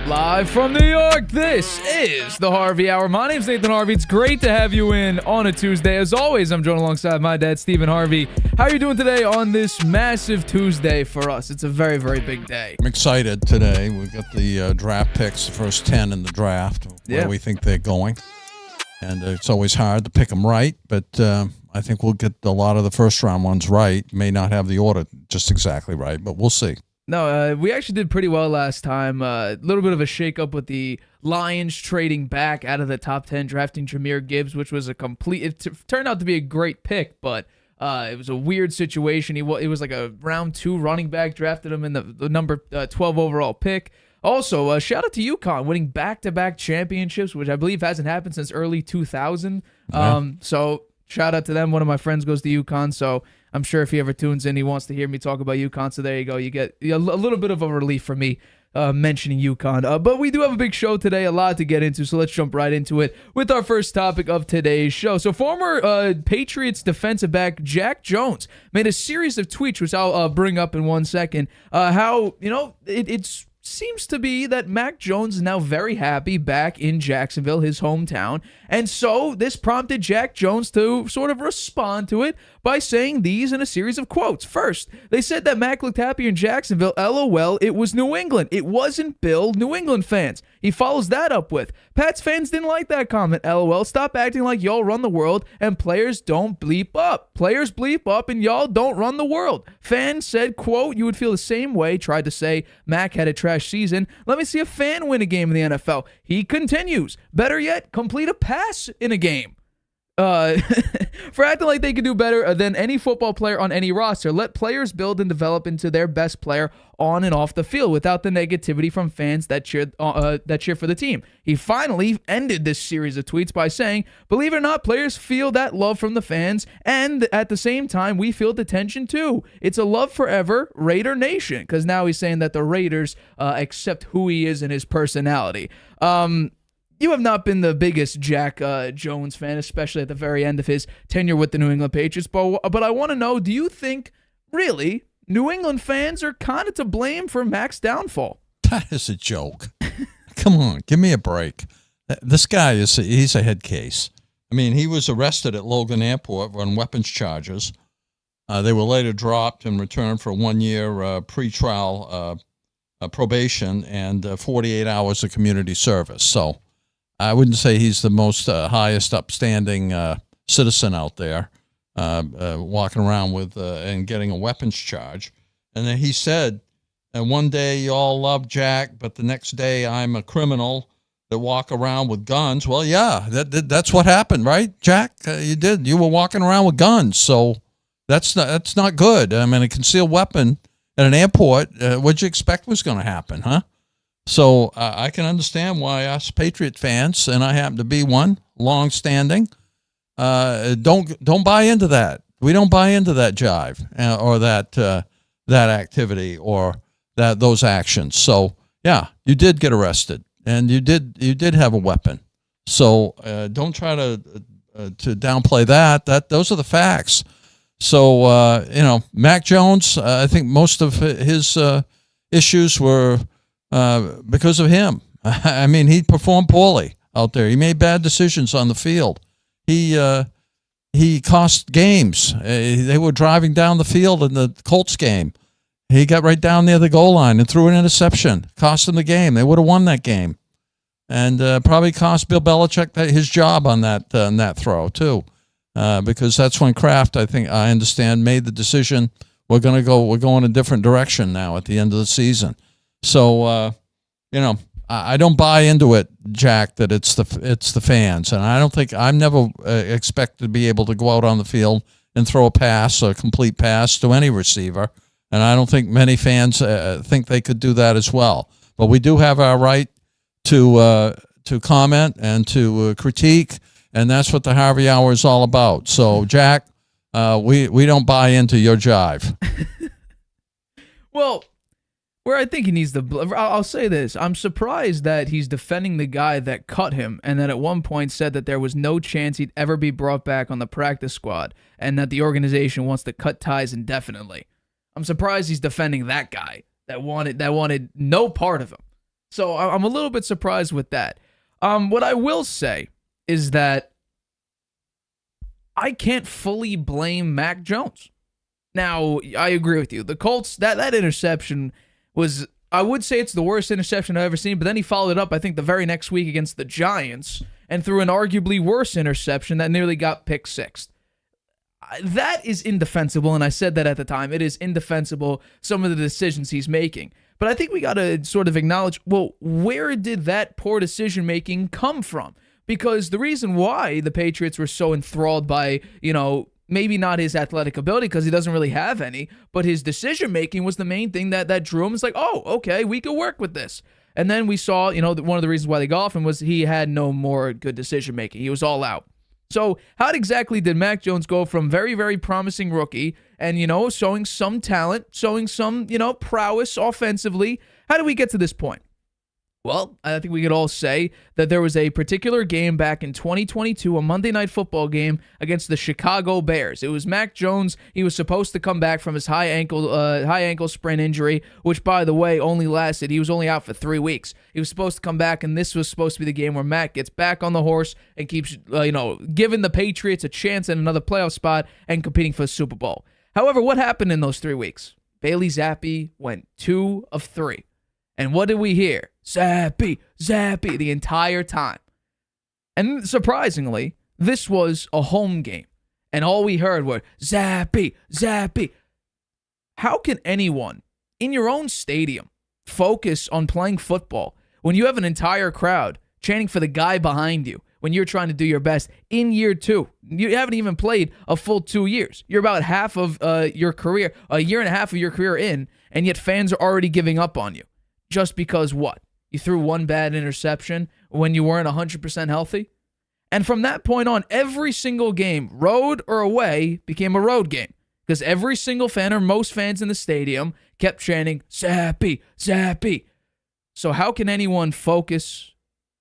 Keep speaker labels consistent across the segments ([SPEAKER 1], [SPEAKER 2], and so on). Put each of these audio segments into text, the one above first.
[SPEAKER 1] Live from New York, this is the Harvey Hour. My name's Nathan Harvey. It's great to have you in on a Tuesday. As always, I'm joined alongside my dad, Stephen Harvey. How are you doing today on this massive Tuesday for us? It's a very, very big day.
[SPEAKER 2] I'm excited today. We've got the draft picks, the first 10 in the draft, where we think they're going. And it's always hard to pick them right, but I think we'll get a lot of the first-round ones right. May not have the order just exactly right, but we'll see.
[SPEAKER 1] No, we actually did pretty well last time. A little bit of a shakeup with the Lions trading back out of the top 10, drafting Jahmyr Gibbs, which was it turned out to be a great pick, but it was a weird situation. It was like a round 2 running back, drafted him in the number 12 overall pick. Also, shout out to UConn winning back-to-back championships, which I believe hasn't happened since early 2000. So shout out to them. One of my friends goes to UConn, so I'm sure if he ever tunes in, he wants to hear me talk about UConn. So there you go. You get a little bit of a relief from me mentioning UConn. But we do have a big show today, a lot to get into. So let's jump right into it with our first topic of today's show. So former Patriots defensive back Jack Jones made a series of tweets, which I'll bring up in 1 second. How, it's seems to be that Mac Jones is now very happy back in Jacksonville, his hometown. And so this prompted Jack Jones to sort of respond to it by saying these in a series of quotes. First, they said that Mac looked happy in Jacksonville. LOL, it was New England. It wasn't Bill, New England fans. He follows that up with, Pats fans didn't like that comment. LOL, stop acting like y'all run the world and players don't bleep up. Players bleep up and y'all don't run the world. Fans said, quote, you would feel the same way. Tried to say Mac had a trash season. Let me see a fan win a game in the NFL. He continues. Better yet, complete a pass in a game. For acting like they could do better than any football player on any roster. Let players build and develop into their best player on and off the field without the negativity from fans that cheer for the team. He finally ended this series of tweets by saying, believe it or not, players feel that love from the fans, and at the same time, we feel the tension too. It's a love forever, Raider Nation, because now he's saying that the Raiders accept who he is and his personality. You have not been the biggest Jack Jones fan, especially at the very end of his tenure with the New England Patriots. But I want to know, do you think, really, New England fans are kind of to blame for Mac's downfall?
[SPEAKER 2] That is a joke. Come on, give me a break. This guy, he's a head case. I mean, he was arrested at Logan Airport on weapons charges. They were later dropped and returned for 1 year pretrial probation and 48 hours of community service. So I wouldn't say he's the most highest upstanding citizen out there walking around with and getting a weapons charge. And then he said, one day you all love Jack, but the next day I'm a criminal that walk around with guns. Well, yeah, that's what happened, right, Jack? You did. You were walking around with guns, so that's not good. I mean, a concealed weapon at an airport, what'd you expect was going to happen, huh? So I can understand why us Patriot fans, and I happen to be one, long-standing, don't buy into that. We don't buy into that jive or that activity or those actions. So yeah, you did get arrested, and you did have a weapon. So don't try to downplay that. Those are the facts. So Mac Jones, I think most of his issues were because of him. I mean, he performed poorly out there. He made bad decisions on the field. He cost games. They were driving down the field in the Colts game. He got right down near the goal line and threw an interception. Cost them the game. They would have won that game. And probably cost Bill Belichick his job on that throw, too. Because that's when Kraft, I understand, made the decision, we're going a different direction now at the end of the season. So, I don't buy into it, Jack, that it's the fans. And I'm never expect to be able to go out on the field and throw a complete pass to any receiver. And I don't think many fans think they could do that as well. But we do have our right to comment and to critique, and that's what the Harvey Hour is all about. So, Jack, we don't buy into your jive.
[SPEAKER 1] Well, where I think he needs I'll say this. I'm surprised that he's defending the guy that cut him and that at one point said that there was no chance he'd ever be brought back on the practice squad and that the organization wants to cut ties indefinitely. I'm surprised he's defending that guy. that wanted no part of him. So I'm a little bit surprised with that. What I will say is that I can't fully blame Mac Jones. Now, I agree with you. The Colts, that interception was, I would say it's the worst interception I've ever seen, but then he followed it up, I think, the very next week against the Giants and threw an arguably worse interception that nearly got pick six. That is indefensible, and I said that at the time. It is indefensible, some of the decisions he's making. But I think we got to sort of acknowledge, well, where did that poor decision-making come from? Because the reason why the Patriots were so enthralled by, maybe not his athletic ability because he doesn't really have any, but his decision-making was the main thing that drew him. It's like, oh, okay, we could work with this. And then we saw, one of the reasons why they got off him was he had no more good decision-making. He was all out. So how exactly did Mac Jones go from very, very promising rookie and, showing some talent, showing some, prowess offensively? How did we get to this point? Well, I think we could all say that there was a particular game back in 2022, a Monday Night Football game against the Chicago Bears. It was Mac Jones. He was supposed to come back from his high ankle sprain injury, which, by the way, he was only out for 3 weeks. He was supposed to come back, and this was supposed to be the game where Mac gets back on the horse and keeps, giving the Patriots a chance at another playoff spot and competing for the Super Bowl. However, what happened in those 3 weeks? Bailey Zappi went 2 of 3. And what did we hear? Zappy, Zappy, the entire time. And surprisingly, this was a home game. And all we heard were, Zappy, Zappy. How can anyone in your own stadium focus on playing football when you have an entire crowd chanting for the guy behind you when you're trying to do your best in year 2? You haven't even played a full 2 years. You're about half of your career, a year and a half of your career in, and yet fans are already giving up on you. Just because what? You threw one bad interception when you weren't 100% healthy? And from that point on, every single game, road or away, became a road game. Because every single fan, or most fans in the stadium, kept chanting, Zappy, Zappy. So how can anyone focus,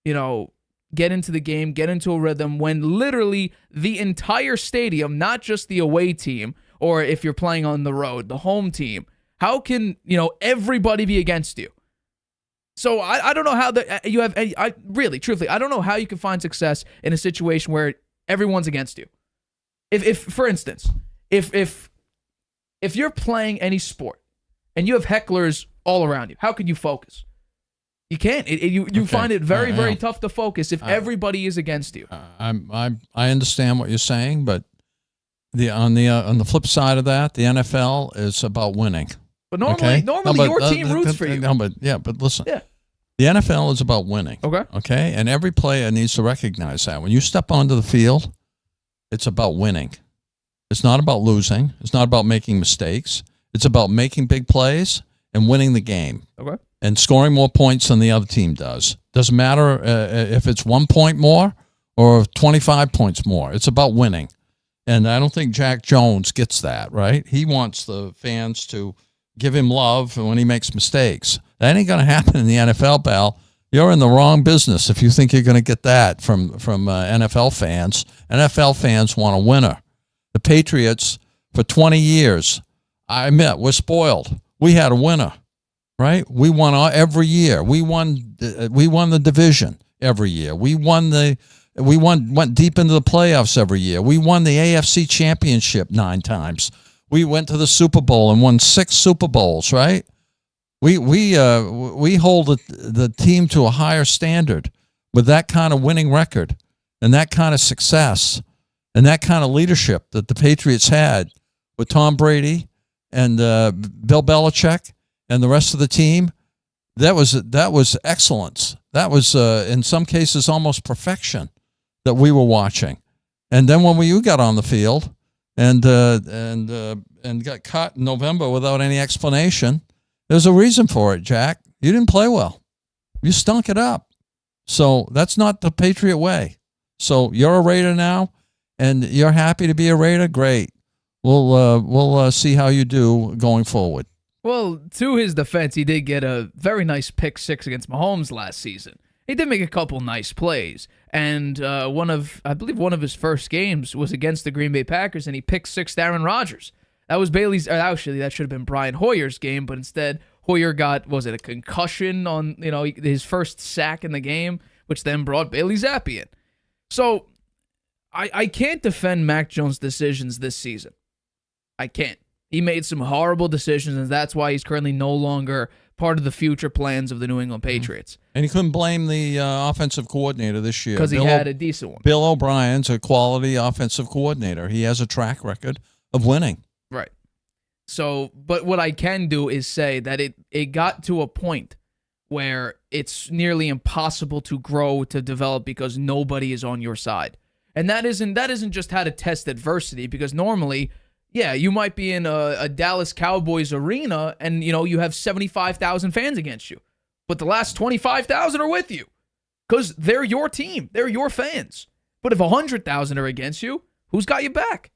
[SPEAKER 1] get into the game, get into a rhythm, when literally the entire stadium, not just the away team, or if you're playing on the road, the home team, how can, everybody be against you? So I don't know how you have any, truthfully, I don't know how you can find success in a situation where everyone's against you. If for instance, if you're playing any sport and you have hecklers all around you, how can you focus? You can't. You find it very, very tough to focus if everybody is against you.
[SPEAKER 2] I understand what you're saying, but on the flip side of that, the NFL is about winning.
[SPEAKER 1] But normally your team roots for you.
[SPEAKER 2] But listen.
[SPEAKER 1] Yeah.
[SPEAKER 2] The NFL is about winning. Okay? And every player needs to recognize that. When you step onto the field, it's about winning. It's not about losing. It's not about making mistakes. It's about making big plays and winning the game.
[SPEAKER 1] Okay.
[SPEAKER 2] And scoring more points than the other team does. Doesn't matter if it's 1 point more or 25 points more. It's about winning. And I don't think Jack Jones gets that, right? He wants the fans to give him love when he makes mistakes. That ain't going to happen in the NFL, pal. You're in the wrong business if you think you're going to get that from NFL fans. NFL fans want a winner. The Patriots, for 20 years, I admit, we're spoiled. We had a winner, right? We won every year. We won the division every year. We went deep into the playoffs every year. We won the AFC Championship 9 times. We went to the Super Bowl and won 6 Super Bowls, right? We hold the team to a higher standard with that kind of winning record and that kind of success and that kind of leadership that the Patriots had with Tom Brady and Bill Belichick and the rest of the team. That was excellence. That was in some cases almost perfection that we were watching. And then when you got on the field and got cut in November without any explanation, there's a reason for it, Jack. You didn't play well. You stunk it up. So that's not the Patriot way. So you're a Raider now, and you're happy to be a Raider? Great. We'll see how you do going forward.
[SPEAKER 1] Well, to his defense, he did get a very nice pick 6 against Mahomes last season. He did make a couple nice plays, and I believe one of his first games was against the Green Bay Packers, and he picked 6 Aaron Rodgers. That was Bailey's. Actually, that should have been Brian Hoyer's game, but instead Hoyer got, was it a concussion on, his first sack in the game, which then brought Bailey Zappi in. So I can't defend Mac Jones' decisions this season. I can't. He made some horrible decisions, and that's why he's currently no longer part of the future plans of the New England Patriots.
[SPEAKER 2] And he couldn't blame the offensive coordinator this year.
[SPEAKER 1] Because he had a decent one.
[SPEAKER 2] Bill O'Brien's a quality offensive coordinator. He has a track record of winning.
[SPEAKER 1] Right. So, but what I can do is say that it got to a point where it's nearly impossible to grow, to develop, because nobody is on your side. And that isn't just how to test adversity, because normally, yeah, you might be in a Dallas Cowboys arena and, you have 75,000 fans against you. But the last 25,000 are with you because they're your team. They're your fans. But if 100,000 are against you, who's got you back?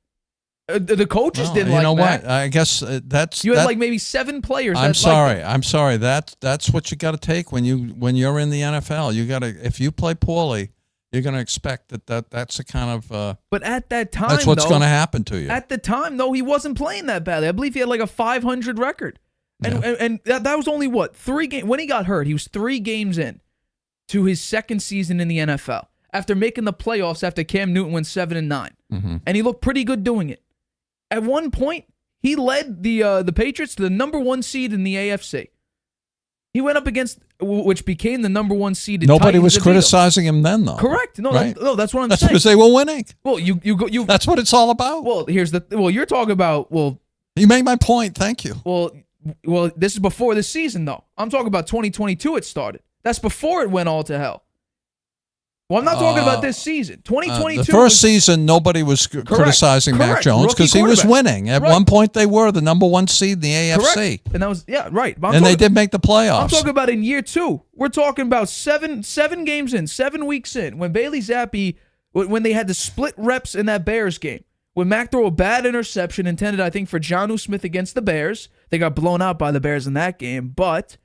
[SPEAKER 1] The coaches didn't like that. You know what?
[SPEAKER 2] I guess that's...
[SPEAKER 1] You had like maybe 7 players.
[SPEAKER 2] I'm sorry. That's what you got to take when you're in the NFL. You got to, if you play poorly, you're going to expect that's the kind of...
[SPEAKER 1] but at that time,
[SPEAKER 2] that's what's going to happen to you.
[SPEAKER 1] At the time, though, he wasn't playing that badly. I believe he had like a 500 record. And that was only, 3 games? When he got hurt, he was 3 games in to his second season in the NFL after making the playoffs after Cam Newton went 7-9.
[SPEAKER 2] Mm-hmm.
[SPEAKER 1] And he looked pretty good doing it. At one point, he led the Patriots to the number 1 seed in the AFC. He went up against, which became the number 1 seed.
[SPEAKER 2] Nobody was criticizing him then, though.
[SPEAKER 1] Correct. No,
[SPEAKER 2] right?
[SPEAKER 1] That's what I'm saying.
[SPEAKER 2] That's because they were winning.
[SPEAKER 1] Well, you.
[SPEAKER 2] That's what it's all about.
[SPEAKER 1] Well, you're talking about. Well,
[SPEAKER 2] you made my point. Thank you.
[SPEAKER 1] Well, this is before this season, though. I'm talking about 2022. It started. That's before it went all to hell. Well, I'm not talking about this season. 2022.
[SPEAKER 2] The first season, nobody was criticizing Mac Jones because he was winning. At one point, they were the number 1 seed in the AFC.
[SPEAKER 1] Correct. And that was, right.
[SPEAKER 2] And they did make the playoffs.
[SPEAKER 1] I'm talking about in year 2. We're talking about seven games in, 7 weeks in, when Bailey Zappi, when they had to split reps in that Bears game, when Mac threw a bad interception intended, I think, for Jonnu Smith against the Bears. They got blown out by the Bears in that game, but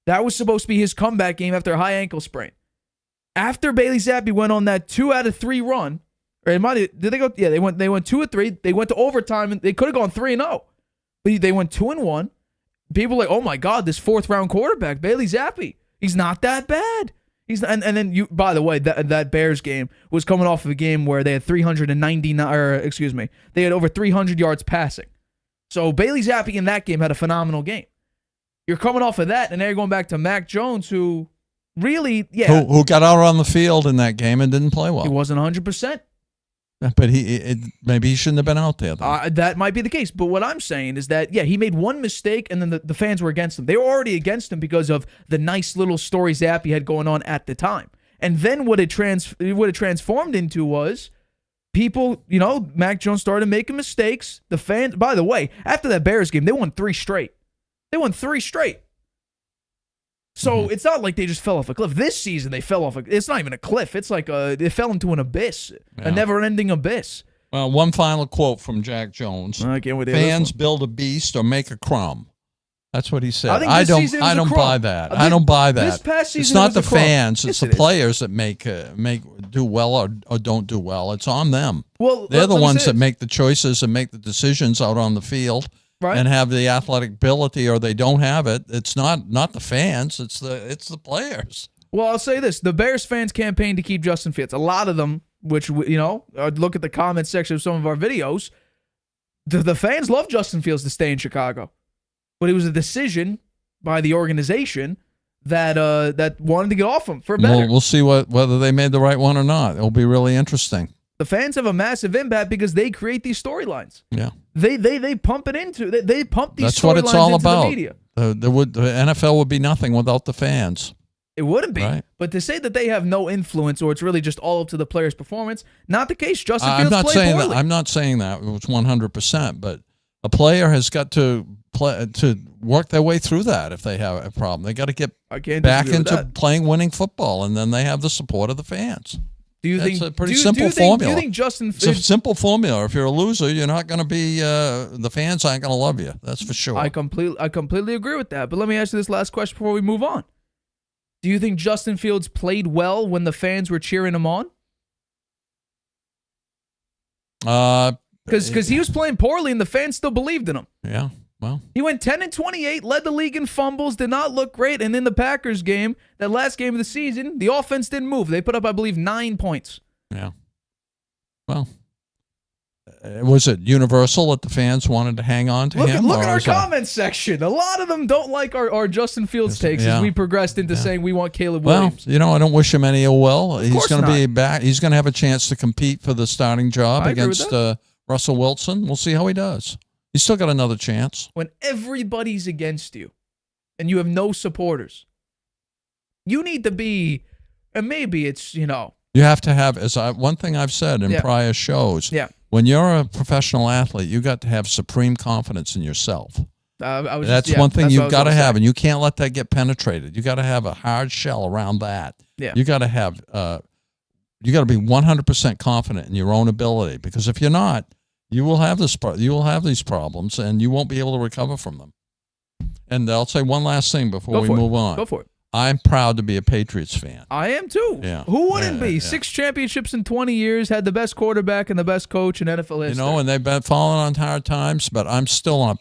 [SPEAKER 1] that was supposed to be his comeback game after a high ankle sprain. After Bailey Zappi went on that 2 out of 3 run, or did they go? Yeah, they went 2 of 3. They went to overtime, and they could have gone 3-0, but they went 2-1. People were like, oh my God, this 4th round quarterback, Bailey Zappi, he's not that bad. He's not, and then by the way, that Bears game was coming off of a game where they had 399, they had over 300 yards passing. So Bailey Zappi in that game had a phenomenal game. You're coming off of that, and now you're going back to Mac Jones, who really,
[SPEAKER 2] who got out on the field in that game and didn't play well.
[SPEAKER 1] He wasn't 100%.
[SPEAKER 2] But maybe he shouldn't have been out there, though.
[SPEAKER 1] That might be the case. But what I'm saying is that, he made one mistake, and then the fans were against him. They were already against him because of the nice little story Zappi had going on at the time. And then what it transformed into was people, Mac Jones started making mistakes. The fans, by the way, after that Bears game, they won 3 straight. So it's not like they just fell off a cliff. This season, they fell off it's not even a cliff. It's like they fell into an abyss, a never-ending abyss.
[SPEAKER 2] Well, one final quote from Jack Jones.
[SPEAKER 1] I can't wait to
[SPEAKER 2] Fans build a beast or make a crumb. That's what he said.
[SPEAKER 1] I don't
[SPEAKER 2] buy that. I don't buy that.
[SPEAKER 1] This past season,
[SPEAKER 2] it's not the fans.
[SPEAKER 1] Yes,
[SPEAKER 2] it's the players that make do well or don't do well. It's on them.
[SPEAKER 1] Well,
[SPEAKER 2] they're the ones that make the choices and make the decisions out on the field. Right. And have the athletic ability, or they don't have it. It's not the fans. It's the players.
[SPEAKER 1] Well, I'll say this: the Bears fans campaigned to keep Justin Fields. A lot of them, which look at the comment section of some of our videos. The fans love Justin Fields to stay in Chicago, but it was a decision by the organization that wanted to get off him for better.
[SPEAKER 2] We'll see whether they made the right one or not. It'll be really interesting.
[SPEAKER 1] The fans have a massive impact because they create these storylines.
[SPEAKER 2] Yeah.
[SPEAKER 1] They pump it into they pump these storylines into the media.
[SPEAKER 2] That's what it's all about. The NFL would be nothing without the fans.
[SPEAKER 1] It wouldn't be.
[SPEAKER 2] Right.
[SPEAKER 1] But to say that they have no influence or it's really just all up to the player's performance, not the case. Justin Fields played poorly.
[SPEAKER 2] I'm not saying that it was 100%, but a player has got to work their way through that if they have a problem. They got to get back into playing winning football, and then they have the support of the fans. It's a pretty simple formula.
[SPEAKER 1] Do you think Justin?
[SPEAKER 2] It's a simple formula. If you're a loser, you're not going to be. The fans aren't going to love you. That's for sure.
[SPEAKER 1] I completely agree with that. But let me ask you this last question before we move on. Do you think Justin Fields played well when the fans were cheering him on? Because he was playing poorly and the fans still believed in him.
[SPEAKER 2] Yeah. Well,
[SPEAKER 1] He went 10-28, led the league in fumbles, did not look great, and in the Packers game, that last game of the season, the offense didn't move. They put up, I believe, 9 points.
[SPEAKER 2] yeah. Well, was it universal that the fans wanted to hang on to him?
[SPEAKER 1] Look at our comments section. A lot of them don't like our Justin Fields takes as we progressed into saying we want Caleb Williams.
[SPEAKER 2] Well, I don't wish him any ill will. He's going to be
[SPEAKER 1] not.
[SPEAKER 2] back. He's going to have a chance to compete for the starting job against Russell Wilson. We'll see how he does. He's still got another chance.
[SPEAKER 1] When everybody's against you and you have no supporters, you need to be, and maybe it's,
[SPEAKER 2] You have to have, one thing I've said in prior shows, when you're a professional athlete, you got to have supreme confidence in yourself. That's one thing you've got to have, and you can't let that get penetrated. You got to have a hard shell around that.
[SPEAKER 1] Yeah.
[SPEAKER 2] You got to have, you got to be 100% confident in your own ability, because if you're not, you will have these problems, and you won't be able to recover from them. And I'll say one last thing before we move on.
[SPEAKER 1] Go for it.
[SPEAKER 2] I'm proud to be a Patriots fan.
[SPEAKER 1] I am too.
[SPEAKER 2] Yeah.
[SPEAKER 1] Who wouldn't be? Yeah. 6 championships in 20 years, had the best quarterback and the best coach in NFL history.
[SPEAKER 2] And they've been falling on hard times, but I'm still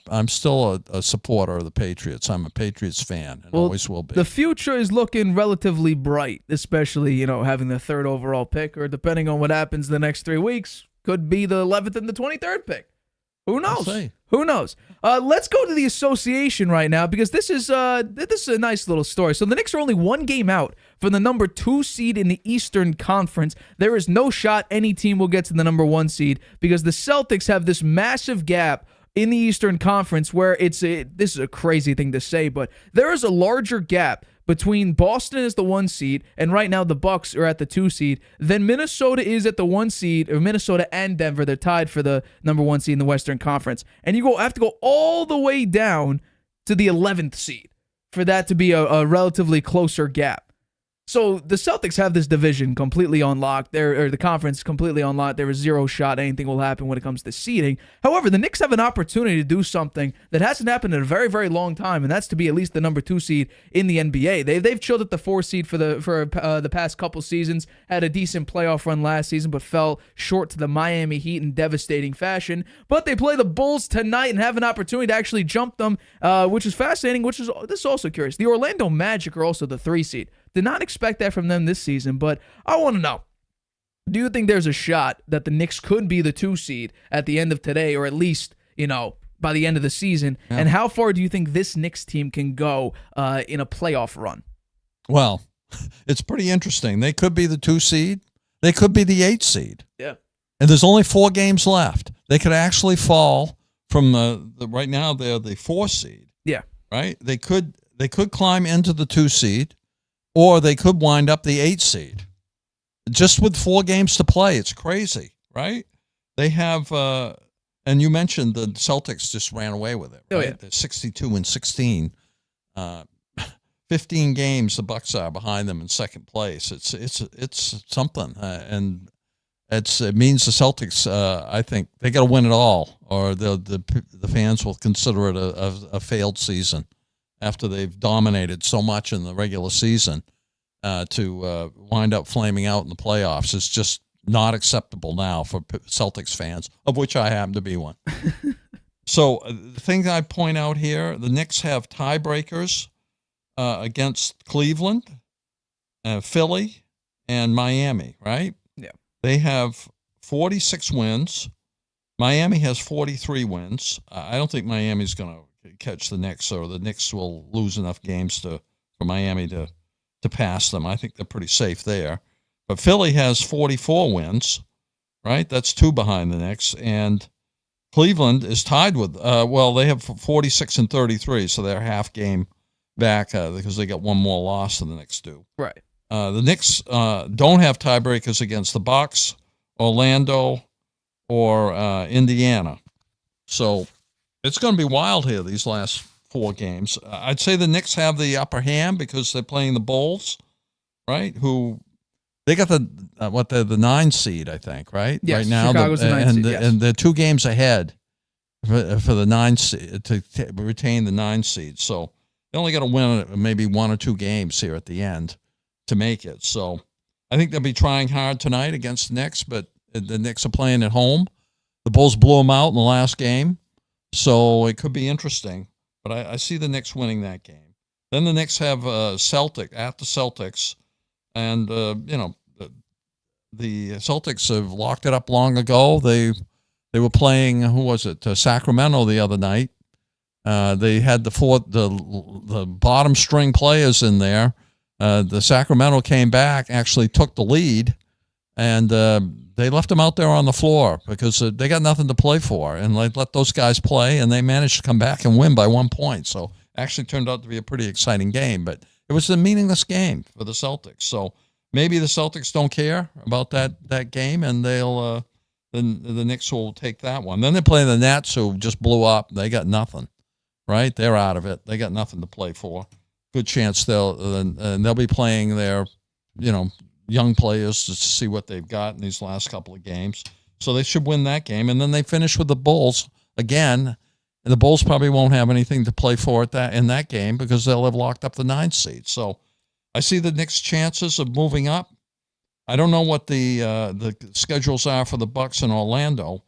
[SPEAKER 2] a supporter of the Patriots. I'm a Patriots fan and always will be.
[SPEAKER 1] The future is looking relatively bright, especially, having the 3rd overall pick, or depending on what happens the next 3 weeks, could be the 11th and the 23rd pick. Who knows? Who knows? Let's go to the association right now, because this is a nice little story. So the Knicks are only 1 game out from the number 2 seed in the Eastern Conference. There is no shot any team will get to the number 1 seed, because the Celtics have this massive gap in the Eastern Conference where this is a crazy thing to say, but there is a larger gap between Boston as the 1 seed, and right now the Bucks are at the 2 seed. Then Minnesota is at the 1 seed, or Minnesota and Denver, they're tied for the number 1 seed in the Western Conference. And you have to go all the way down to the 11th seed for that to be a relatively closer gap. So the Celtics have this division completely on lock, or the conference completely on lock. There is 0 shot anything will happen when it comes to seeding. However, the Knicks have an opportunity to do something that hasn't happened in a very, very long time, and that's to be at least the number 2 seed in the NBA. They've chilled at the 4 seed for the past couple seasons, had a decent playoff run last season, but fell short to the Miami Heat in devastating fashion. But they play the Bulls tonight and have an opportunity to actually jump them, which is fascinating. This is also curious. The Orlando Magic are also the 3 seed. Did not expect that from them this season, but I want to know, do you think there's a shot that the Knicks could be the 2 seed at the end of today, or at least, by the end of the season? Yeah. And how far do you think this Knicks team can go in a playoff run?
[SPEAKER 2] Well, it's pretty interesting. They could be the 2 seed. They could be the 8 seed.
[SPEAKER 1] Yeah.
[SPEAKER 2] And there's only 4 games left. They could actually fall from right now they're the 4 seed.
[SPEAKER 1] Yeah.
[SPEAKER 2] Right? They could climb into the 2 seed. Or they could wind up the 8 seed. Just with 4 games to play. It's crazy, right? They have, and you mentioned the Celtics just ran away with it, right?
[SPEAKER 1] Oh, yeah.
[SPEAKER 2] They're 62-16. 15 games the Bucks are behind them in second place. It's something. And it means the Celtics, I think, they got to win it all, or the fans will consider it a failed season. After they've dominated so much in the regular season, to wind up flaming out in the playoffs is just not acceptable now for Celtics fans, of which I happen to be one. So the thing I point out here, the Knicks have tiebreakers against Cleveland, Philly, and Miami, right?
[SPEAKER 1] Yeah.
[SPEAKER 2] They have 46 wins. Miami has 43 wins. I don't think Miami's going to catch the Knicks, or the Knicks will lose enough games for Miami to pass them. I think they're pretty safe there. But Philly has 44 wins, right? That's 2 behind the Knicks. And Cleveland is tied with, they have 46 and 33, so they're half game back because they got 1 more loss than the Knicks do.
[SPEAKER 1] Right.
[SPEAKER 2] The Knicks don't have tiebreakers against the Bucks, Orlando, or Indiana. So it's going to be wild here these last 4 games. I'd say the Knicks have the upper hand because they're playing the Bulls, right? Who they got the 9 seed, I think, right?
[SPEAKER 1] Yes,
[SPEAKER 2] right now,
[SPEAKER 1] Chicago's the 9 seed, yes.
[SPEAKER 2] And they're 2 games ahead for the 9 seed to retain the 9 seed. So they only got to win maybe 1 or 2 games here at the end to make it. So I think they'll be trying hard tonight against the Knicks, but the Knicks are playing at home. The Bulls blew them out in the last game. So it could be interesting. But I see the Knicks winning that game. Then the Knicks have Celtic at the Celtics. And, the Celtics have locked it up long ago. They were playing, who was it, Sacramento the other night. They had the bottom string players in there. The Sacramento came back, actually took the lead, and they left them out there on the floor because they got nothing to play for. And they let those guys play, and they managed to come back and win by 1 point. So it actually turned out to be a pretty exciting game. But it was a meaningless game for the Celtics. So maybe the Celtics don't care about that game, and they'll the Knicks will take that one. Then they play the Nets, who just blew up. They got nothing, right? They're out of it. They got nothing to play for. Good chance they'll be playing their, young players to see what they've got in these last couple of games. So they should win that game, and then they finish with the Bulls again. And the Bulls probably won't have anything to play for in that game because they'll have locked up the 9th seed. So I see the Knicks' chances of moving up. I don't know what the schedules are for the Bucks in Orlando,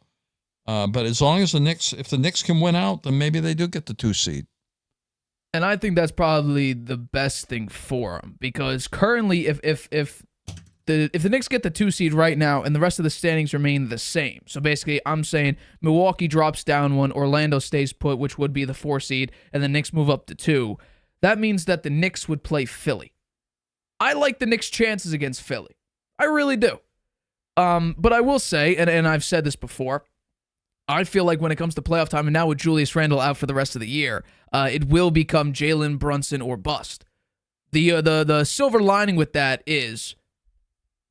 [SPEAKER 2] but as long as if the Knicks can win out, then maybe they do get the 2 seed.
[SPEAKER 1] And I think that's probably the best thing for them because currently, if the Knicks get the 2 seed right now and the rest of the standings remain the same, so basically I'm saying Milwaukee drops down 1, Orlando stays put, which would be the 4 seed, and the Knicks move up to 2. That means that the Knicks would play Philly. I like the Knicks' chances against Philly. I really do. But I will say, and I've said this before, I feel like when it comes to playoff time, and now with Julius Randle out for the rest of the year, it will become Jalen Brunson or bust. The silver lining with that is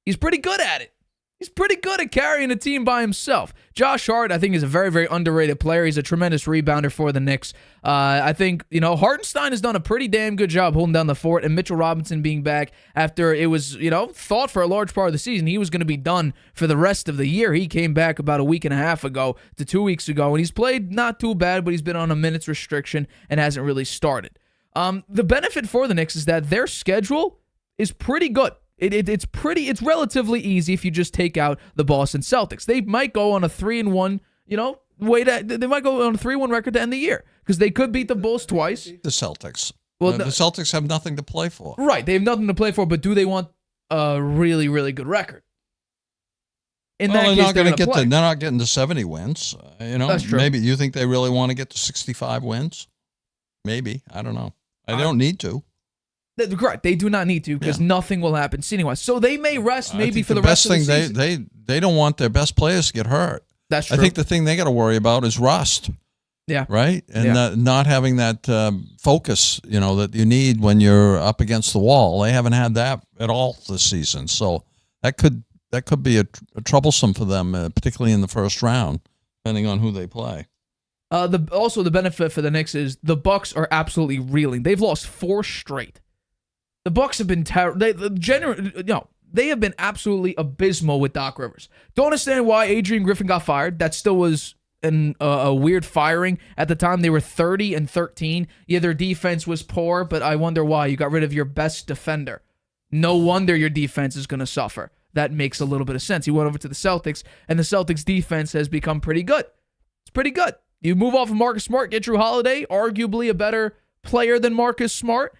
[SPEAKER 1] he's pretty good at it. He's pretty good at carrying a team by himself. Josh Hart, I think, is a very, very underrated player. He's a tremendous rebounder for the Knicks. I think, Hartenstein has done a pretty damn good job holding down the fort, and Mitchell Robinson being back after it was, thought for a large part of the season he was going to be done for the rest of the year. He came back about a week and a half ago to 2 weeks ago, and he's played not too bad, but he's been on a minutes restriction and hasn't really started. The benefit for the Knicks is that their schedule is pretty good. It's relatively easy if you just take out the Boston Celtics. They might go on a 3-1, they might go on a 3-1 record to end the year because they could beat the Bulls twice.
[SPEAKER 2] The Celtics.
[SPEAKER 1] Well,
[SPEAKER 2] the Celtics have nothing to play for.
[SPEAKER 1] Right, they have nothing to play for, but do they want a really, really good record? They're not getting to 70 wins. That's true.
[SPEAKER 2] Maybe you think they really want to get to 65 wins? Maybe. I don't know. They don't need to.
[SPEAKER 1] Correct. They do not need to because nothing will happen seating-wise. So they may rest maybe for the rest of the season.
[SPEAKER 2] They don't want their best players to get hurt.
[SPEAKER 1] That's true.
[SPEAKER 2] I think the thing they got to worry about is rust.
[SPEAKER 1] Yeah.
[SPEAKER 2] Right? And not having that focus, that you need when you're up against the wall. They haven't had that at all this season. So that could be a troublesome for them, particularly in the first round, depending on who they play.
[SPEAKER 1] Also, the benefit for the Knicks is the Bucks are absolutely reeling. They've lost 4 straight. The Bucks have been terrible. They have been absolutely abysmal with Doc Rivers. Don't understand why Adrian Griffin got fired. That still was a weird firing. At the time, they were 30-13. Yeah, their defense was poor, but I wonder why. You got rid of your best defender. No wonder your defense is going to suffer. That makes a little bit of sense. He went over to the Celtics, and the Celtics defense has become pretty good. It's pretty good. You move off of Marcus Smart, get Drew Holiday, arguably a better player than Marcus Smart.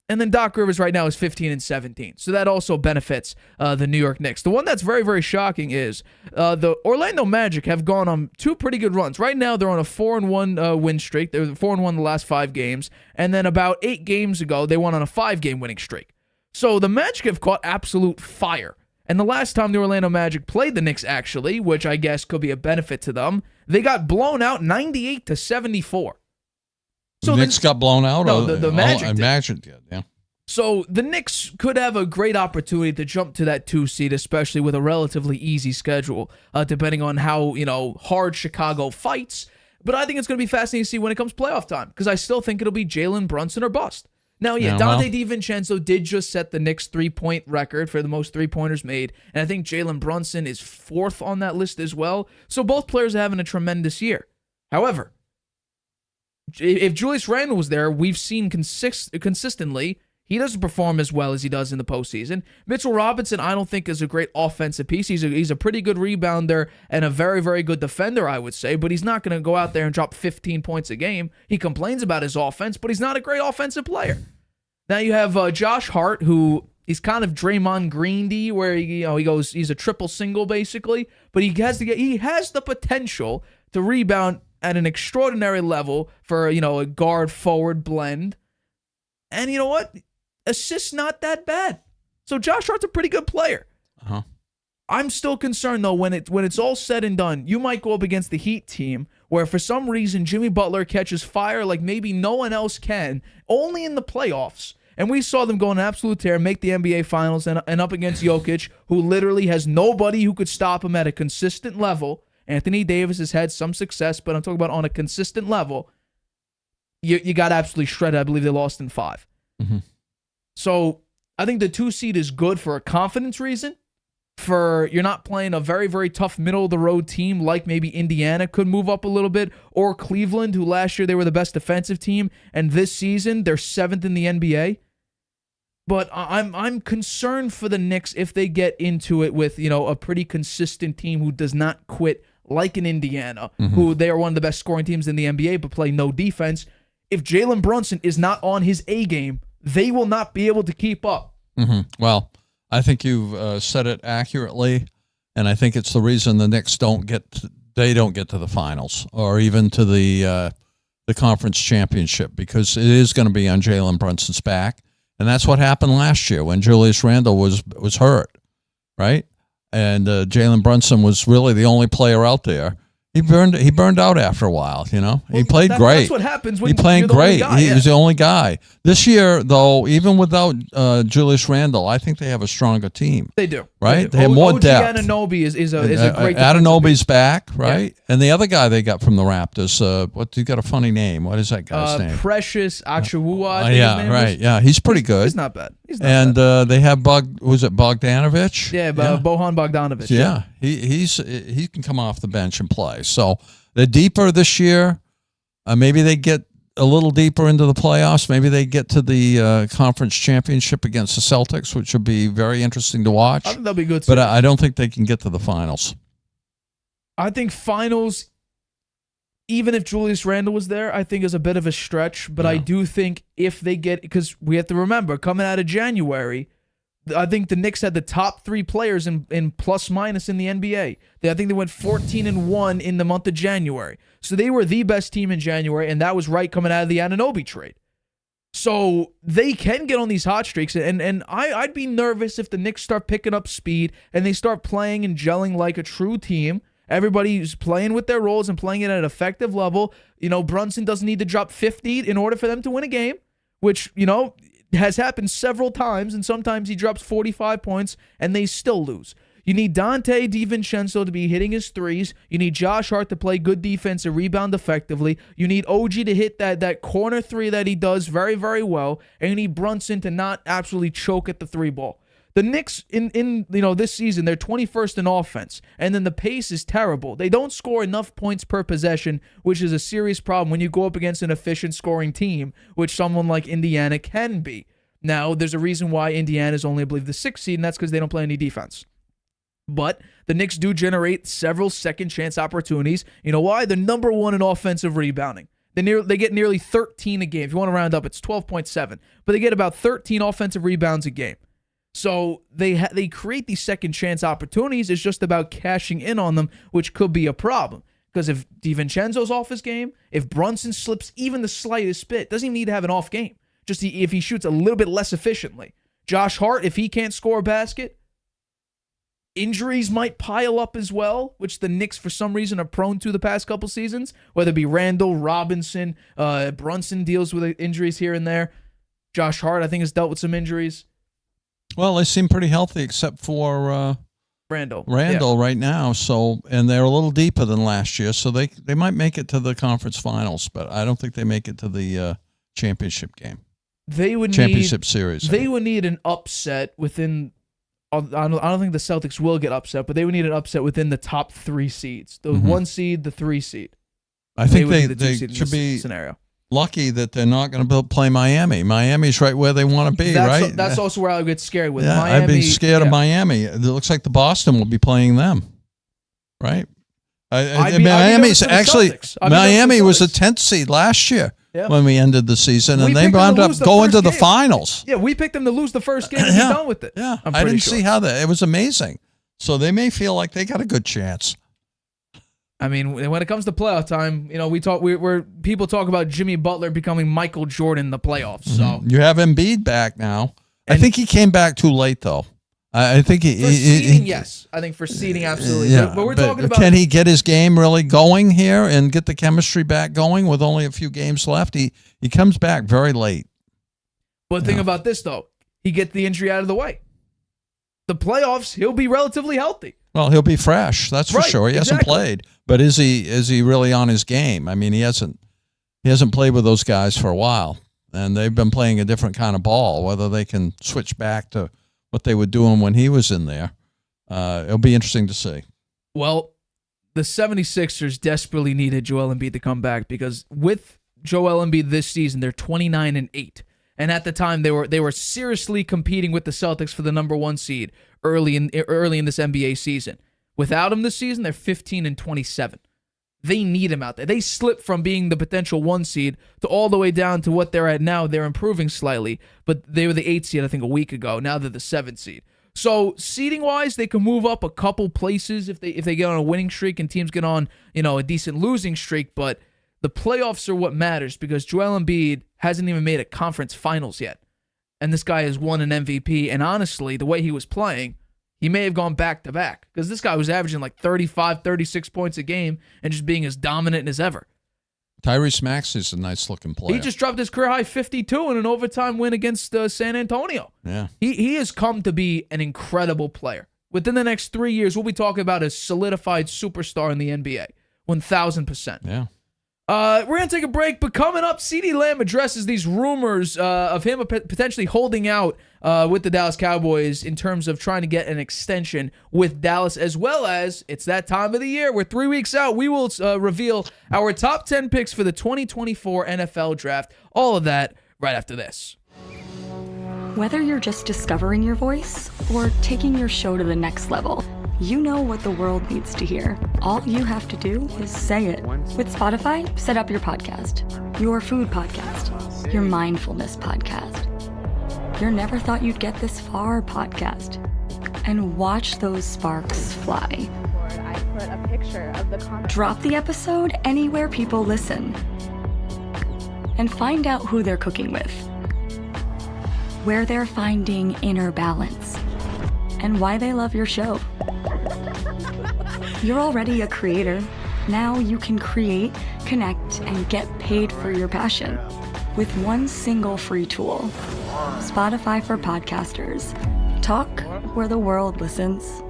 [SPEAKER 1] And then Doc Rivers right now is 15-17. So that also benefits the New York Knicks. The one that's very, very shocking is the Orlando Magic have gone on 2 pretty good runs. Right now they're on a 4-1 win streak. They were 4-1 the last 5 games. And then about 8 games ago, they went on a 5-game winning streak. So the Magic have caught absolute fire. And the last time the Orlando Magic played the Knicks, actually, which I guess could be a benefit to them, they got blown out 98-74.
[SPEAKER 2] So the Knicks got blown out?
[SPEAKER 1] No, the Magic
[SPEAKER 2] did, yeah.
[SPEAKER 1] So the Knicks could have a great opportunity to jump to that 2 seed, especially with a relatively easy schedule, depending on how hard Chicago fights. But I think it's going to be fascinating to see when it comes playoff time, because I still think it'll be Jalen Brunson or bust. Now, Dante DiVincenzo did just set the Knicks 3-point record for the most 3-pointers made, and I think Jalen Brunson is 4th on that list as well. So both players are having a tremendous year. However, if Julius Randle was there, we've seen consistently He doesn't perform as well as he does in the postseason. Mitchell Robinson, I don't think is a great offensive piece. He's a pretty good rebounder and a very, very good defender, I would say, but he's not going to go out there and drop 15 points a game. He complains about his offense, but he's not a great offensive player. Now you have Josh Hart, who he's kind of Draymond Green-y, where he's a triple single basically, but he has the potential to rebound at an extraordinary level for a guard forward blend. And you know what? Assists not that bad. So Josh Hart's a pretty good player.
[SPEAKER 2] Uh-huh.
[SPEAKER 1] I'm still concerned though when it's all said and done, you might go up against the Heat team where for some reason Jimmy Butler catches fire like maybe no one else can, only in the playoffs. And we saw them go on an absolute tear, make the NBA Finals, and up against Jokic, who literally has nobody who could stop him at a consistent level. Anthony Davis has had some success, but I'm talking about on a consistent level. You got absolutely shredded. I believe they lost in 5.
[SPEAKER 2] Mm-hmm.
[SPEAKER 1] So I think the 2 seed is good for a confidence reason. For you're not playing a very, very tough middle-of-the-road team like maybe Indiana could move up a little bit, or Cleveland, who last year they were the best defensive team, and this season they're 7th in the NBA. But I'm concerned for the Knicks if they get into it with a pretty consistent team who does not quit like in Indiana, who they are one of the best scoring teams in the NBA but play no defense. If Jalen Brunson is not on his A game, they will not be able to keep up.
[SPEAKER 2] Mm-hmm. Well, I think you've said it accurately, and I think it's the reason the Knicks don't get to the finals or even to the conference championship, because it is going to be on Jalen Brunson's back, and that's what happened last year when Julius Randle was hurt, right? And Jalen Brunson was really the only player out there. He burned out after a while, He played great.
[SPEAKER 1] That's what happens when
[SPEAKER 2] he played
[SPEAKER 1] you're the
[SPEAKER 2] great.
[SPEAKER 1] only guy,
[SPEAKER 2] He was the only guy. This year, though, even without Julius Randle, I think they have a stronger team.
[SPEAKER 1] They do.
[SPEAKER 2] Right? They have more depth.
[SPEAKER 1] Anunoby is a great
[SPEAKER 2] Anunoby's back, right? Yeah. And the other guy they got from the Raptors, you got a funny name. What is that guy's name?
[SPEAKER 1] Precious Achiuwa.
[SPEAKER 2] Yeah, right. Yeah, he's pretty good.
[SPEAKER 1] He's not bad.
[SPEAKER 2] They have Bogdanovich?
[SPEAKER 1] Yeah, Bojan Bogdanovich.
[SPEAKER 2] Yeah. He can come off the bench and play. So they're deeper this year. Maybe they get a little deeper into the playoffs. Maybe they get to the conference championship against the Celtics, which would be very interesting to watch.
[SPEAKER 1] I think that'll be good.
[SPEAKER 2] But I don't think they can get to the finals.
[SPEAKER 1] I think finals, even if Julius Randle was there, I think is a bit of a stretch. But I do think if they get, because we have to remember, coming out of January, I think the Knicks had the top 3 players in plus minus in the NBA. I think they went 14-1 in the month of January. So they were the best team in January, and that was right coming out of the Anunoby trade. So they can get on these hot streaks, and I'd be nervous if the Knicks start picking up speed and they start playing and gelling like a true team. Everybody's playing with their roles and playing it at an effective level. Brunson doesn't need to drop 50 in order for them to win a game, which, has happened several times, and sometimes he drops 45 points and they still lose. You need Dante DiVincenzo to be hitting his threes. You need Josh Hart to play good defense and rebound effectively. You need OG to hit that corner 3 that he does very, very well. And you need Brunson to not absolutely choke at the 3 ball. The Knicks in this season, they're 21st in offense, and then the pace is terrible. They don't score enough points per possession, which is a serious problem when you go up against an efficient scoring team, which someone like Indiana can be. Now, there's a reason why Indiana is only, I believe, the 6th seed, and that's because they don't play any defense. But the Knicks do generate several second chance opportunities. You know why? They're number 1 in offensive rebounding. They get nearly 13 a game. If you want to round up, it's 12.7. But they get about 13 offensive rebounds a game. So they create these second chance opportunities. It's just about cashing in on them, which could be a problem. Because if DiVincenzo's off his game, if Brunson slips even the slightest bit, doesn't even need to have an off game. Just if he shoots a little bit less efficiently. Josh Hart, if he can't score a basket, injuries might pile up as well, which the Knicks for some reason are prone to the past couple seasons, whether it be Randall, Robinson, Brunson deals with injuries here and there. Josh Hart, I think, has dealt with some injuries.
[SPEAKER 2] Well, they seem pretty healthy except for
[SPEAKER 1] Randall
[SPEAKER 2] right now. So, and they're a little deeper than last year, so they might make it to the conference finals, but I don't think they make it to the championship game. Championship series.
[SPEAKER 1] They would need an upset within. I don't think the Celtics will get upset, but they would need an upset within the top 3 seeds. The 1 seed, the 3 seed.
[SPEAKER 2] I think they
[SPEAKER 1] seed
[SPEAKER 2] should be
[SPEAKER 1] scenario.
[SPEAKER 2] lucky that they're not going to play Miami. Miami's right where they want to be, right?
[SPEAKER 1] That's also where I would get scared with
[SPEAKER 2] yeah,
[SPEAKER 1] Miami.
[SPEAKER 2] I'd be scared of Miami. It looks like the Boston will be playing them, right? Miami's actually Miami was a 10th seed last year when we ended the season, and they wound up going to the finals.
[SPEAKER 1] Yeah, we picked them to lose the first game and be done with it.
[SPEAKER 2] Yeah, I didn't see how that. It was amazing. So they may feel like they got a good chance.
[SPEAKER 1] I mean, when it comes to playoff time, people talk about Jimmy Butler becoming Michael Jordan in the playoffs. So
[SPEAKER 2] you have Embiid back now. I think he came back too late, though. I think
[SPEAKER 1] yes. I think for seeding, absolutely.
[SPEAKER 2] Yeah,
[SPEAKER 1] but we're talking about,
[SPEAKER 2] can he get his game really going here and get the chemistry back going with only a few games left? He comes back very late.
[SPEAKER 1] But think about this, though. He gets the injury out of the way. The playoffs, he'll be relatively healthy.
[SPEAKER 2] Well, he'll be fresh. That's for sure. He hasn't played, but is he really on his game? I mean, he hasn't played with those guys for a while, and they've been playing a different kind of ball. Whether they can switch back to what they were doing when he was in there, it'll be interesting to see.
[SPEAKER 1] Well, the 76ers desperately needed Joel Embiid to come back because with Joel Embiid this season, they're 29-8. And at the time, they were seriously competing with the Celtics for the number 1 seed early in this NBA season. Without him this season, they're 15-27. They need him out there. They slipped from being the potential 1 seed to all the way down to what they're at now. They're improving slightly, but they were the 8 seed, I think, a week ago. Now they're the 7 seed. So seeding-wise, they can move up a couple places if they get on a winning streak and teams get on a decent losing streak, but the playoffs are what matters because Joel Embiid hasn't even made a conference finals yet. And this guy has won an MVP. And honestly, the way he was playing, he may have gone back-to-back because this guy was averaging like 35, 36 points a game and just being as dominant as ever.
[SPEAKER 2] Tyrese Maxey's a nice-looking player.
[SPEAKER 1] He just dropped his career-high 52 in an overtime win against San Antonio.
[SPEAKER 2] Yeah.
[SPEAKER 1] He has come to be an incredible player. Within the next 3 years, we'll be talking about a solidified superstar in the NBA. 1,000%.
[SPEAKER 2] Yeah.
[SPEAKER 1] We're going to take a break, but coming up, CeeDee Lamb addresses these rumors of him potentially holding out with the Dallas Cowboys in terms of trying to get an extension with Dallas, as well as it's that time of the year. We're 3 weeks out. We will reveal our top 10 picks for the 2024 NFL Draft. All of that right after this.
[SPEAKER 3] Whether you're just discovering your voice or taking your show to the next level, you know what the world needs to hear. All you have to do is say it. With Spotify, set up your podcast. Your food podcast. Your mindfulness podcast. Your never thought you'd get this far podcast. And watch those sparks fly.
[SPEAKER 4] I put a picture of the content.
[SPEAKER 3] Drop the episode anywhere people listen. And find out who they're cooking with. Where they're finding inner balance. And why they love your show. You're already a creator. Now you can create, connect, and get paid for your passion with one single free tool. Spotify for podcasters. Talk where the world listens.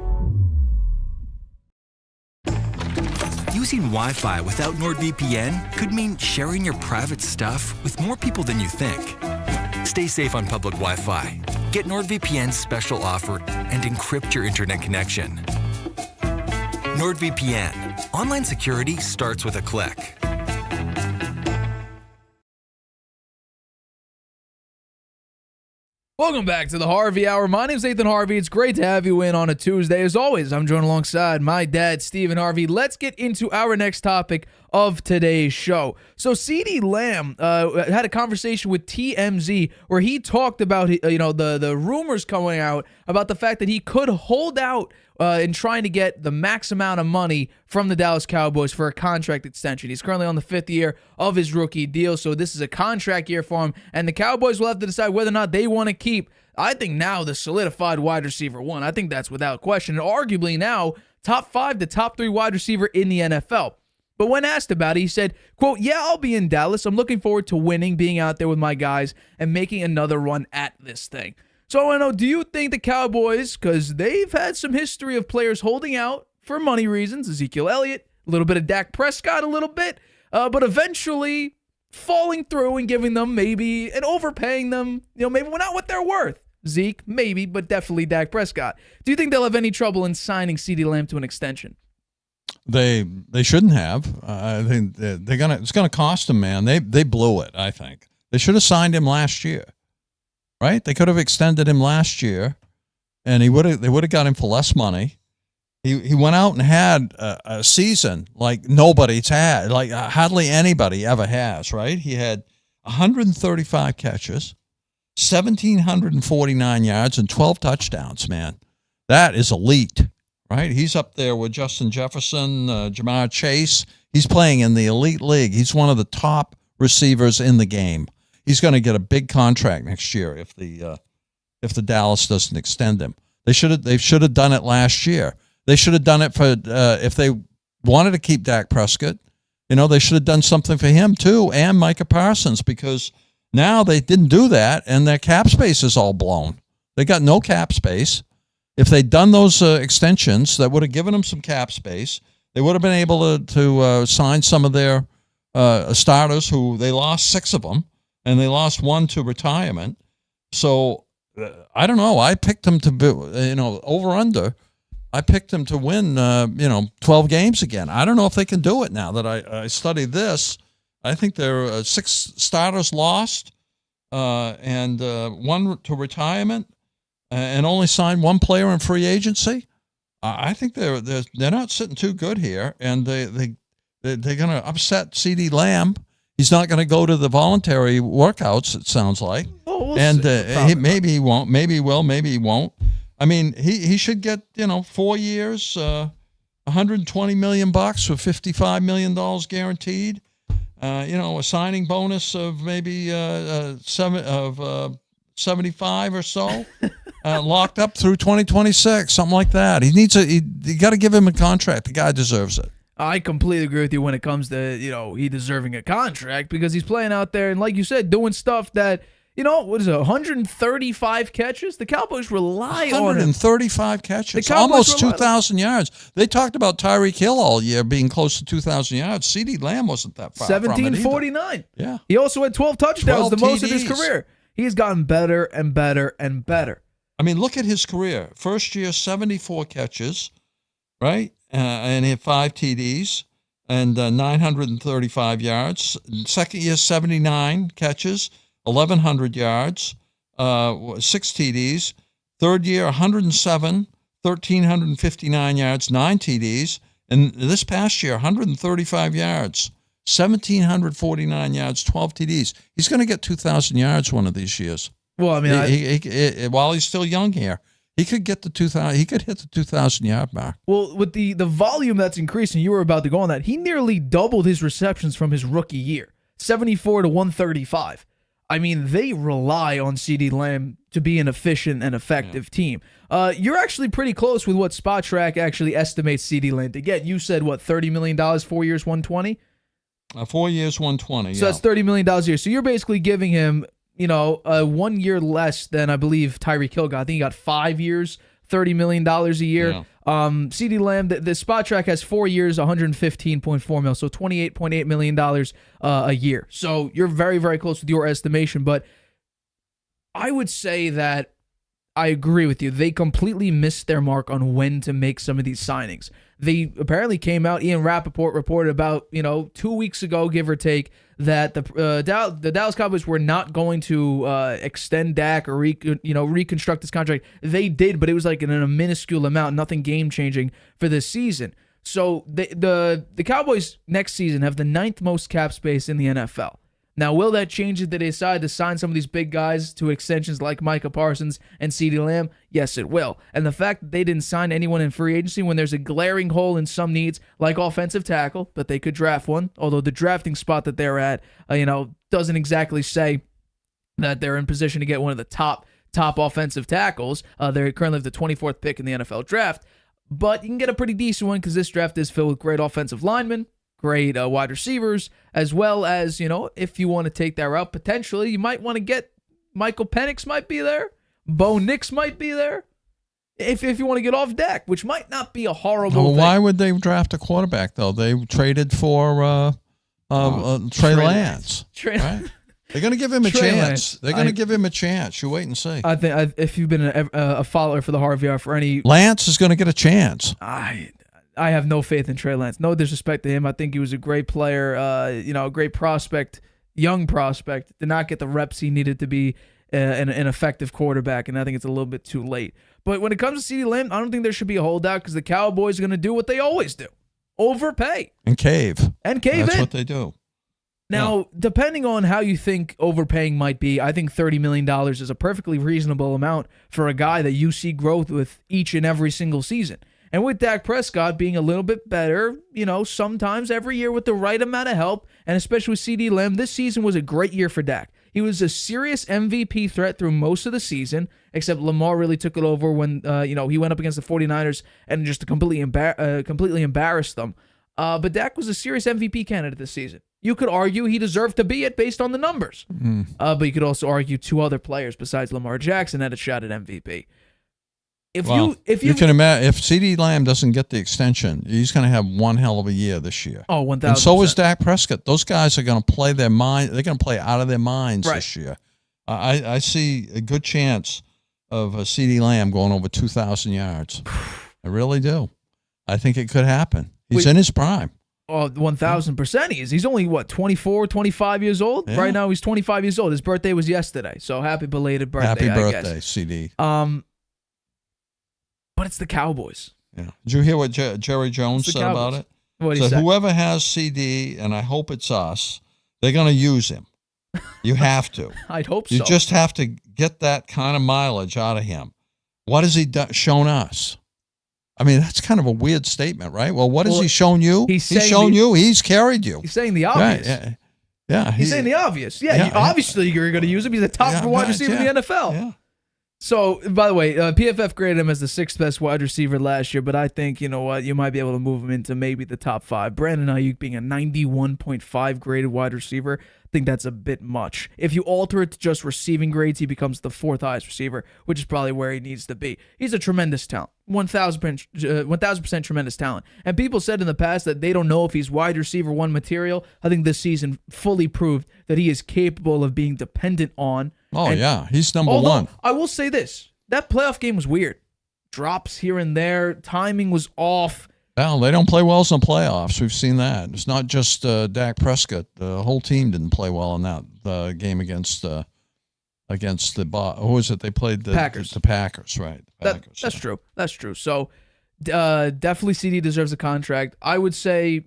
[SPEAKER 5] Using Wi-Fi without NordVPN could mean sharing your private stuff with more people than you think. Stay safe on public Wi-Fi. Get NordVPN's special offer and encrypt your internet connection. NordVPN. Online security starts with a click.
[SPEAKER 1] Welcome back to the Harvey Hour. My name's Stephen Harvey. It's great to have you in on a Tuesday. As always, I'm joined alongside my dad, Stephen Harvey. Let's get into our next topic of today's show. So CeeDee Lamb had a conversation with TMZ where he talked about the rumors coming out about the fact that he could hold out in trying to get the max amount of money from the Dallas Cowboys for a contract extension. He's currently on the 5th year of his rookie deal, so this is a contract year for him, and the Cowboys will have to decide whether or not they want to keep, I think now, the solidified wide receiver 1. I think that's without question, and arguably now, top 5 to top 3 wide receiver in the NFL. But when asked about it, he said, quote, "Yeah, I'll be in Dallas. I'm looking forward to winning, being out there with my guys, and making another run at this thing." So I want to know, do you think the Cowboys, because they've had some history of players holding out for money reasons, Ezekiel Elliott, a little bit of Dak Prescott, a little bit, but eventually falling through and giving them maybe, and overpaying them, maybe not what they're worth. Zeke, maybe, but definitely Dak Prescott. Do you think they'll have any trouble in signing CeeDee Lamb to an extension?
[SPEAKER 2] They shouldn't have. I think it's gonna cost them, man. They blew it. I think they should have signed him last year, right? They could have extended him last year, and they would have got him for less money. He went out and had a season like nobody's had, like hardly anybody ever has, right? He had 135 catches, 1,749 yards, and 12 touchdowns, man. That is elite, right? He's up there with Justin Jefferson, Jamar Chase. He's playing in the elite league. He's one of the top receivers in the game. He's going to get a big contract next year if the Dallas doesn't extend him. They should have done it last year. They should have done it for if they wanted to keep Dak Prescott. They should have done something for him too, and Micah Parsons, because now they didn't do that, and their cap space is all blown. They got no cap space. If they'd done those extensions, that would have given them some cap space. They would have been able to sign some of their starters, who they lost 6 of them, and they lost 1 to retirement. So I don't know. I picked them to be, over under. I picked them to win, 12 games again. I don't know if they can do it now that I studied this. I think there are 6 starters lost and 1 to retirement, and only signed 1 player in free agency. I think they're not sitting too good here, and they're going to upset CeeDee Lamb. He's not going to go to the voluntary workouts, it sounds like.
[SPEAKER 1] Well,
[SPEAKER 2] Maybe he won't. Maybe he will. Maybe he won't. I mean, he should get 4 years, $120 million for $55 million guaranteed. A signing bonus of maybe 75 or so, locked up through 2026, something like that. You got to give him a contract. The guy deserves it.
[SPEAKER 1] I completely agree with you when it comes to, he deserving a contract, because he's playing out there and, like you said, doing stuff that, what is it, 135 catches? The Cowboys rely on him.
[SPEAKER 2] 135 catches, almost 2,000 yards. They talked about Tyreek Hill all year being close to 2,000 yards. CeeDee Lamb wasn't that far from it either.
[SPEAKER 1] 1749.
[SPEAKER 2] Yeah.
[SPEAKER 1] He also had 12 touchdowns,
[SPEAKER 2] 12
[SPEAKER 1] the most
[SPEAKER 2] TDs.
[SPEAKER 1] of his career. He's gotten better and better and better.
[SPEAKER 2] I mean, look at his career. First year, 74 catches, right? And he had 5 TDs and 935 yards. Second year, 79 catches, 1,100 yards, 6 TDs. Third year, 107, 1,359 yards, 9 TDs. And this past year, 135 yards, 1,749 yards, 12 TDs. He's going to get 2,000 yards one of these years.
[SPEAKER 1] Well, I mean,
[SPEAKER 2] while he's still young here, he could get the 2,000. He could hit the 2,000 yard mark.
[SPEAKER 1] Well, with the volume that's increasing, you were about to go on that. He nearly doubled his receptions from his rookie year, 74 to 135. I mean, they rely on CeeDee Lamb to be an efficient and effective team. You're actually pretty close with what Spot Track actually estimates CeeDee Lamb to get. You said, what, $30 million, 4 years, 120?
[SPEAKER 2] 4 years, 120.
[SPEAKER 1] So that's $30 million a year. So you're basically giving him, 1 year less than I believe Tyreek Hill got. I think he got 5 years, $30 million a year.
[SPEAKER 2] Yeah.
[SPEAKER 1] CeeDee Lamb, the Spot Track has 4 years, $115.4 million, so $28.8 million a year. So you're very, very close with your estimation. But I would say that I agree with you. They completely missed their mark on when to make some of these signings. They apparently came out, Ian Rappaport reported about, 2 weeks ago, give or take, that the Dallas Cowboys were not going to extend Dak or reconstruct his contract. They did, but it was like in a minuscule amount, nothing game-changing for this season. So the Cowboys next season have the 9th most cap space in the NFL. Now, will that change if they decide to sign some of these big guys to extensions like Micah Parsons and CeeDee Lamb? Yes, it will. And the fact that they didn't sign anyone in free agency when there's a glaring hole in some needs, like offensive tackle, but they could draft one, although the drafting spot that they're at, doesn't exactly say that they're in position to get one of the top offensive tackles. They currently have the 24th pick in the NFL draft, but you can get a pretty decent one because this draft is filled with great offensive linemen, great wide receivers, as well as, if you want to take that route, potentially you might want to get Michael Penix might be there. Bo Nix might be there. If you want to get off Dak, which might not be a horrible thing.
[SPEAKER 2] Why would they draft a quarterback, though? They traded for Trey Lance. Right? They're going to give him a chance. They're going to give him a chance. You wait and see.
[SPEAKER 1] I think if you've been a follower for the Harvey Hour for any...
[SPEAKER 2] Lance is going to get a chance.
[SPEAKER 1] I have no faith in Trey Lance. No disrespect to him. I think he was a great player, a great prospect, young prospect. Did not get the reps he needed to be an effective quarterback, and I think it's a little bit too late. But when it comes to CeeDee Lamb, I don't think there should be a holdout because the Cowboys are going to do what they always do. Overpay.
[SPEAKER 2] And cave. That's
[SPEAKER 1] in.
[SPEAKER 2] what they do.
[SPEAKER 1] Now, depending on how you think overpaying might be, I think $30 million is a perfectly reasonable amount for a guy that you see growth with each and every single season. And with Dak Prescott being a little bit better, sometimes every year with the right amount of help, and especially with CeeDee Lamb, this season was a great year for Dak. He was a serious MVP threat through most of the season, except Lamar really took it over when he went up against the 49ers and just completely embarrassed them. But Dak was a serious MVP candidate this season. You could argue he deserved to be it based on the numbers. But you could also argue two other players besides Lamar Jackson had a shot at MVP. If you can
[SPEAKER 2] imagine, if CeeDee Lamb doesn't get the extension, he's going to have one hell of a year this year.
[SPEAKER 1] Oh, 1,000%.
[SPEAKER 2] And so is Dak Prescott. Those guys are going to play their mind. They're going to play out of their minds this year. I see a good chance of CeeDee Lamb going over 2,000 yards. I really do. I think it could happen. He's in his prime.
[SPEAKER 1] Oh, 1,000% he is. He's only, 24, 25 years old?
[SPEAKER 2] Yeah.
[SPEAKER 1] Right now he's 25 years old. His birthday was yesterday, so happy belated birthday,
[SPEAKER 2] Happy
[SPEAKER 1] I
[SPEAKER 2] birthday,
[SPEAKER 1] guess.
[SPEAKER 2] CD.
[SPEAKER 1] But it's the Cowboys.
[SPEAKER 2] Yeah. Did you hear what Jerry Jones said about it?
[SPEAKER 1] What did he
[SPEAKER 2] So
[SPEAKER 1] say?
[SPEAKER 2] whoever has CD, and I hope it's us, they're going to use him. You have to.
[SPEAKER 1] I'd hope
[SPEAKER 2] You
[SPEAKER 1] so.
[SPEAKER 2] just have to get that kind of mileage out of him. What has he shown us? I mean, that's kind of a weird statement, right? Well, what has he shown you? He's shown you. He's carried you.
[SPEAKER 1] He's saying the obvious.
[SPEAKER 2] Yeah.
[SPEAKER 1] He's saying the obvious. Obviously you're going to use him. He's a top wide receiver in the NFL.
[SPEAKER 2] Yeah.
[SPEAKER 1] So, by the way, PFF graded him as the sixth best wide receiver last year, but I think, you know what, you might be able to move him into maybe the top 5. Brandon Ayuk being a 91.5 graded wide receiver, I think that's a bit much. If you alter it to just receiving grades, he becomes the 4th highest receiver, which is probably where he needs to be. He's a tremendous talent, 1,000% tremendous talent. And people said in the past that they don't know if he's wide receiver 1 material. I think this season fully proved that he is capable of being dependent on.
[SPEAKER 2] Oh, yeah. He's number 1.
[SPEAKER 1] I will say this. That playoff game was weird. Drops here and there. Timing was off.
[SPEAKER 2] Well, they don't play well in the playoffs. We've seen that. It's not just Dak Prescott. The whole team didn't play well in that game against the who was it? They played the
[SPEAKER 1] Packers.
[SPEAKER 2] The Packers, right? The Packers,
[SPEAKER 1] That's true. That's true. So definitely CD deserves a contract. I would say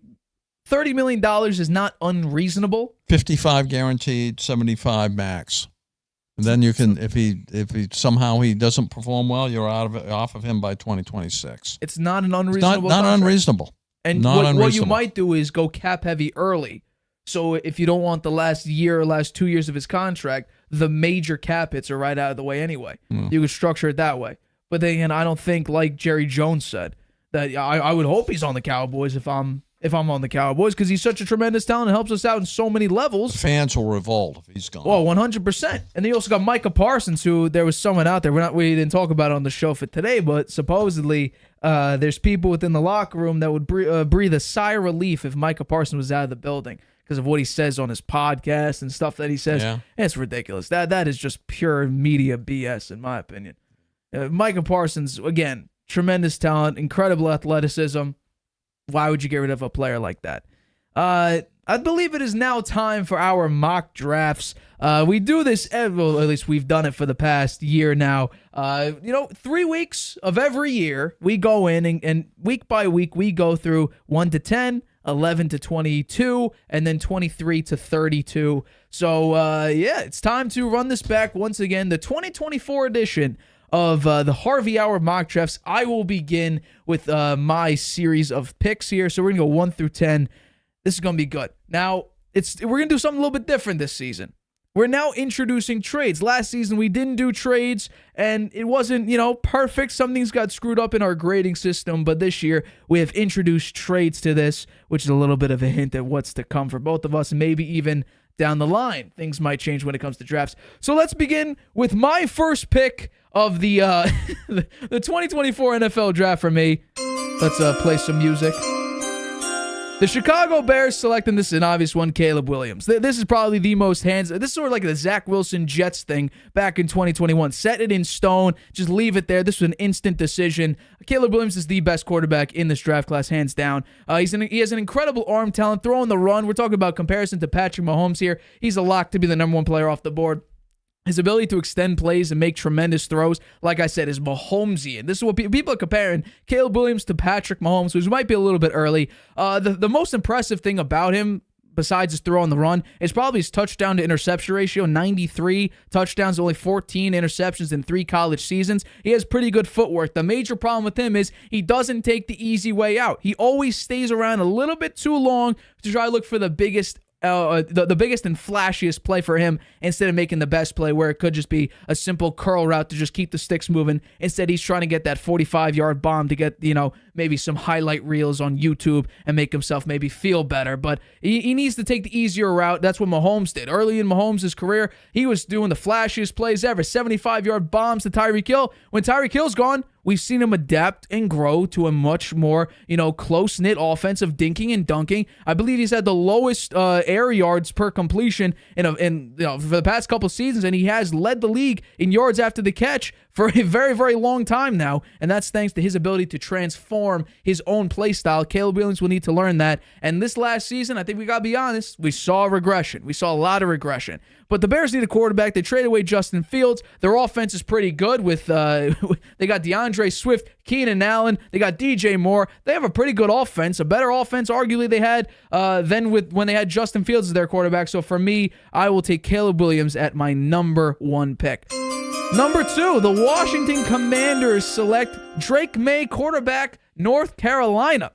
[SPEAKER 1] $30 million is not unreasonable.
[SPEAKER 2] 55 guaranteed, 75 max. And then you can, if he somehow he doesn't perform well, you're off of him by 2026.
[SPEAKER 1] It's not an unreasonable.
[SPEAKER 2] Not unreasonable.
[SPEAKER 1] And what you might do is go cap heavy early. So if you don't want the last year or last 2 years of his contract, the major cap hits are right out of the way anyway. You could structure it that way. But then again, I don't think, like Jerry Jones said, that I would hope he's on the Cowboys if I'm on the Cowboys, because he's such a tremendous talent and helps us out in so many levels.
[SPEAKER 2] The fans will revolt if he's gone.
[SPEAKER 1] Well, 100%. And then you also got Micah Parsons, who there was someone out there. We didn't talk about it on the show for today, but supposedly there's people within the locker room that would breathe a sigh of relief if Micah Parsons was out of the building because of what he says on his podcast and stuff that he says.
[SPEAKER 2] Yeah.
[SPEAKER 1] It's ridiculous. That is just pure media BS, in my opinion. Micah Parsons, again, tremendous talent, incredible athleticism. Why would you get rid of a player like that? I believe it is now time for our mock drafts. We do this, well, at least we've done it for the past year now. 3 weeks of every year, we go in and week by week, we go through 1 to 10, 11 to 22, and then 23 to 32. So, it's time to run this back once again. The 2024 edition of the Harvey Hour mock drafts. I will begin with my series of picks here. So we're going to go 1 through 10. This is going to be good. Now, we're going to do something a little bit different this season. We're now introducing trades. Last season, we didn't do trades, and it wasn't, perfect. Some things got screwed up in our grading system, but this year, we have introduced trades to this, which is a little bit of a hint at what's to come for both of us, and maybe even down the line. Things might change when it comes to drafts. So let's begin with my first pick of the the 2024 NFL draft for me. Let's play some music. The Chicago Bears selecting, this is an obvious one, Caleb Williams. This is probably the most hands. This is sort of like the Zach Wilson Jets thing back in 2021. Set it in stone. Just leave it there. This was an instant decision. Caleb Williams is the best quarterback in this draft class, hands down. He has an incredible arm talent, throwing the run. We're talking about comparison to Patrick Mahomes here. He's a lock to be the number one player off the board. His ability to extend plays and make tremendous throws, like I said, is Mahomesian. This is what people are comparing Caleb Williams to Patrick Mahomes, which might be a little bit early. The most impressive thing about him, besides his throw on the run, is probably his touchdown to interception ratio. 93 touchdowns, only 14 interceptions in 3 college seasons. He has pretty good footwork. The major problem with him is he doesn't take the easy way out. He always stays around a little bit too long to try to look for the biggest the biggest and flashiest play for him instead of making the best play where it could just be a simple curl route to just keep the sticks moving. Instead, he's trying to get that 45-yard bomb to get, maybe some highlight reels on YouTube and make himself maybe feel better. But he needs to take the easier route. That's what Mahomes did. Early in Mahomes' career, he was doing the flashiest plays ever. 75-yard bombs to Tyreek Hill. When Tyreek Hill's gone, we've seen him adapt and grow to a much more, close-knit offense of dinking and dunking. I believe he's had the lowest air yards per completion for the past couple seasons, and he has led the league in yards after the catch for a very, very long time now, and that's thanks to his ability to transform his own play style. Caleb Williams will need to learn that, and this last season, I think we got to be honest, we saw regression. We saw a lot of regression, but the Bears need a quarterback. They traded away Justin Fields. Their offense is pretty good with they got DeAndre Swift, Keenan Allen, they got DJ Moore. They have a pretty good offense, a better offense arguably they had than when they had Justin Fields as their quarterback. So for me, I will take Caleb Williams at my number 1 pick. Number 2, the Washington Commanders select Drake May, quarterback, North Carolina.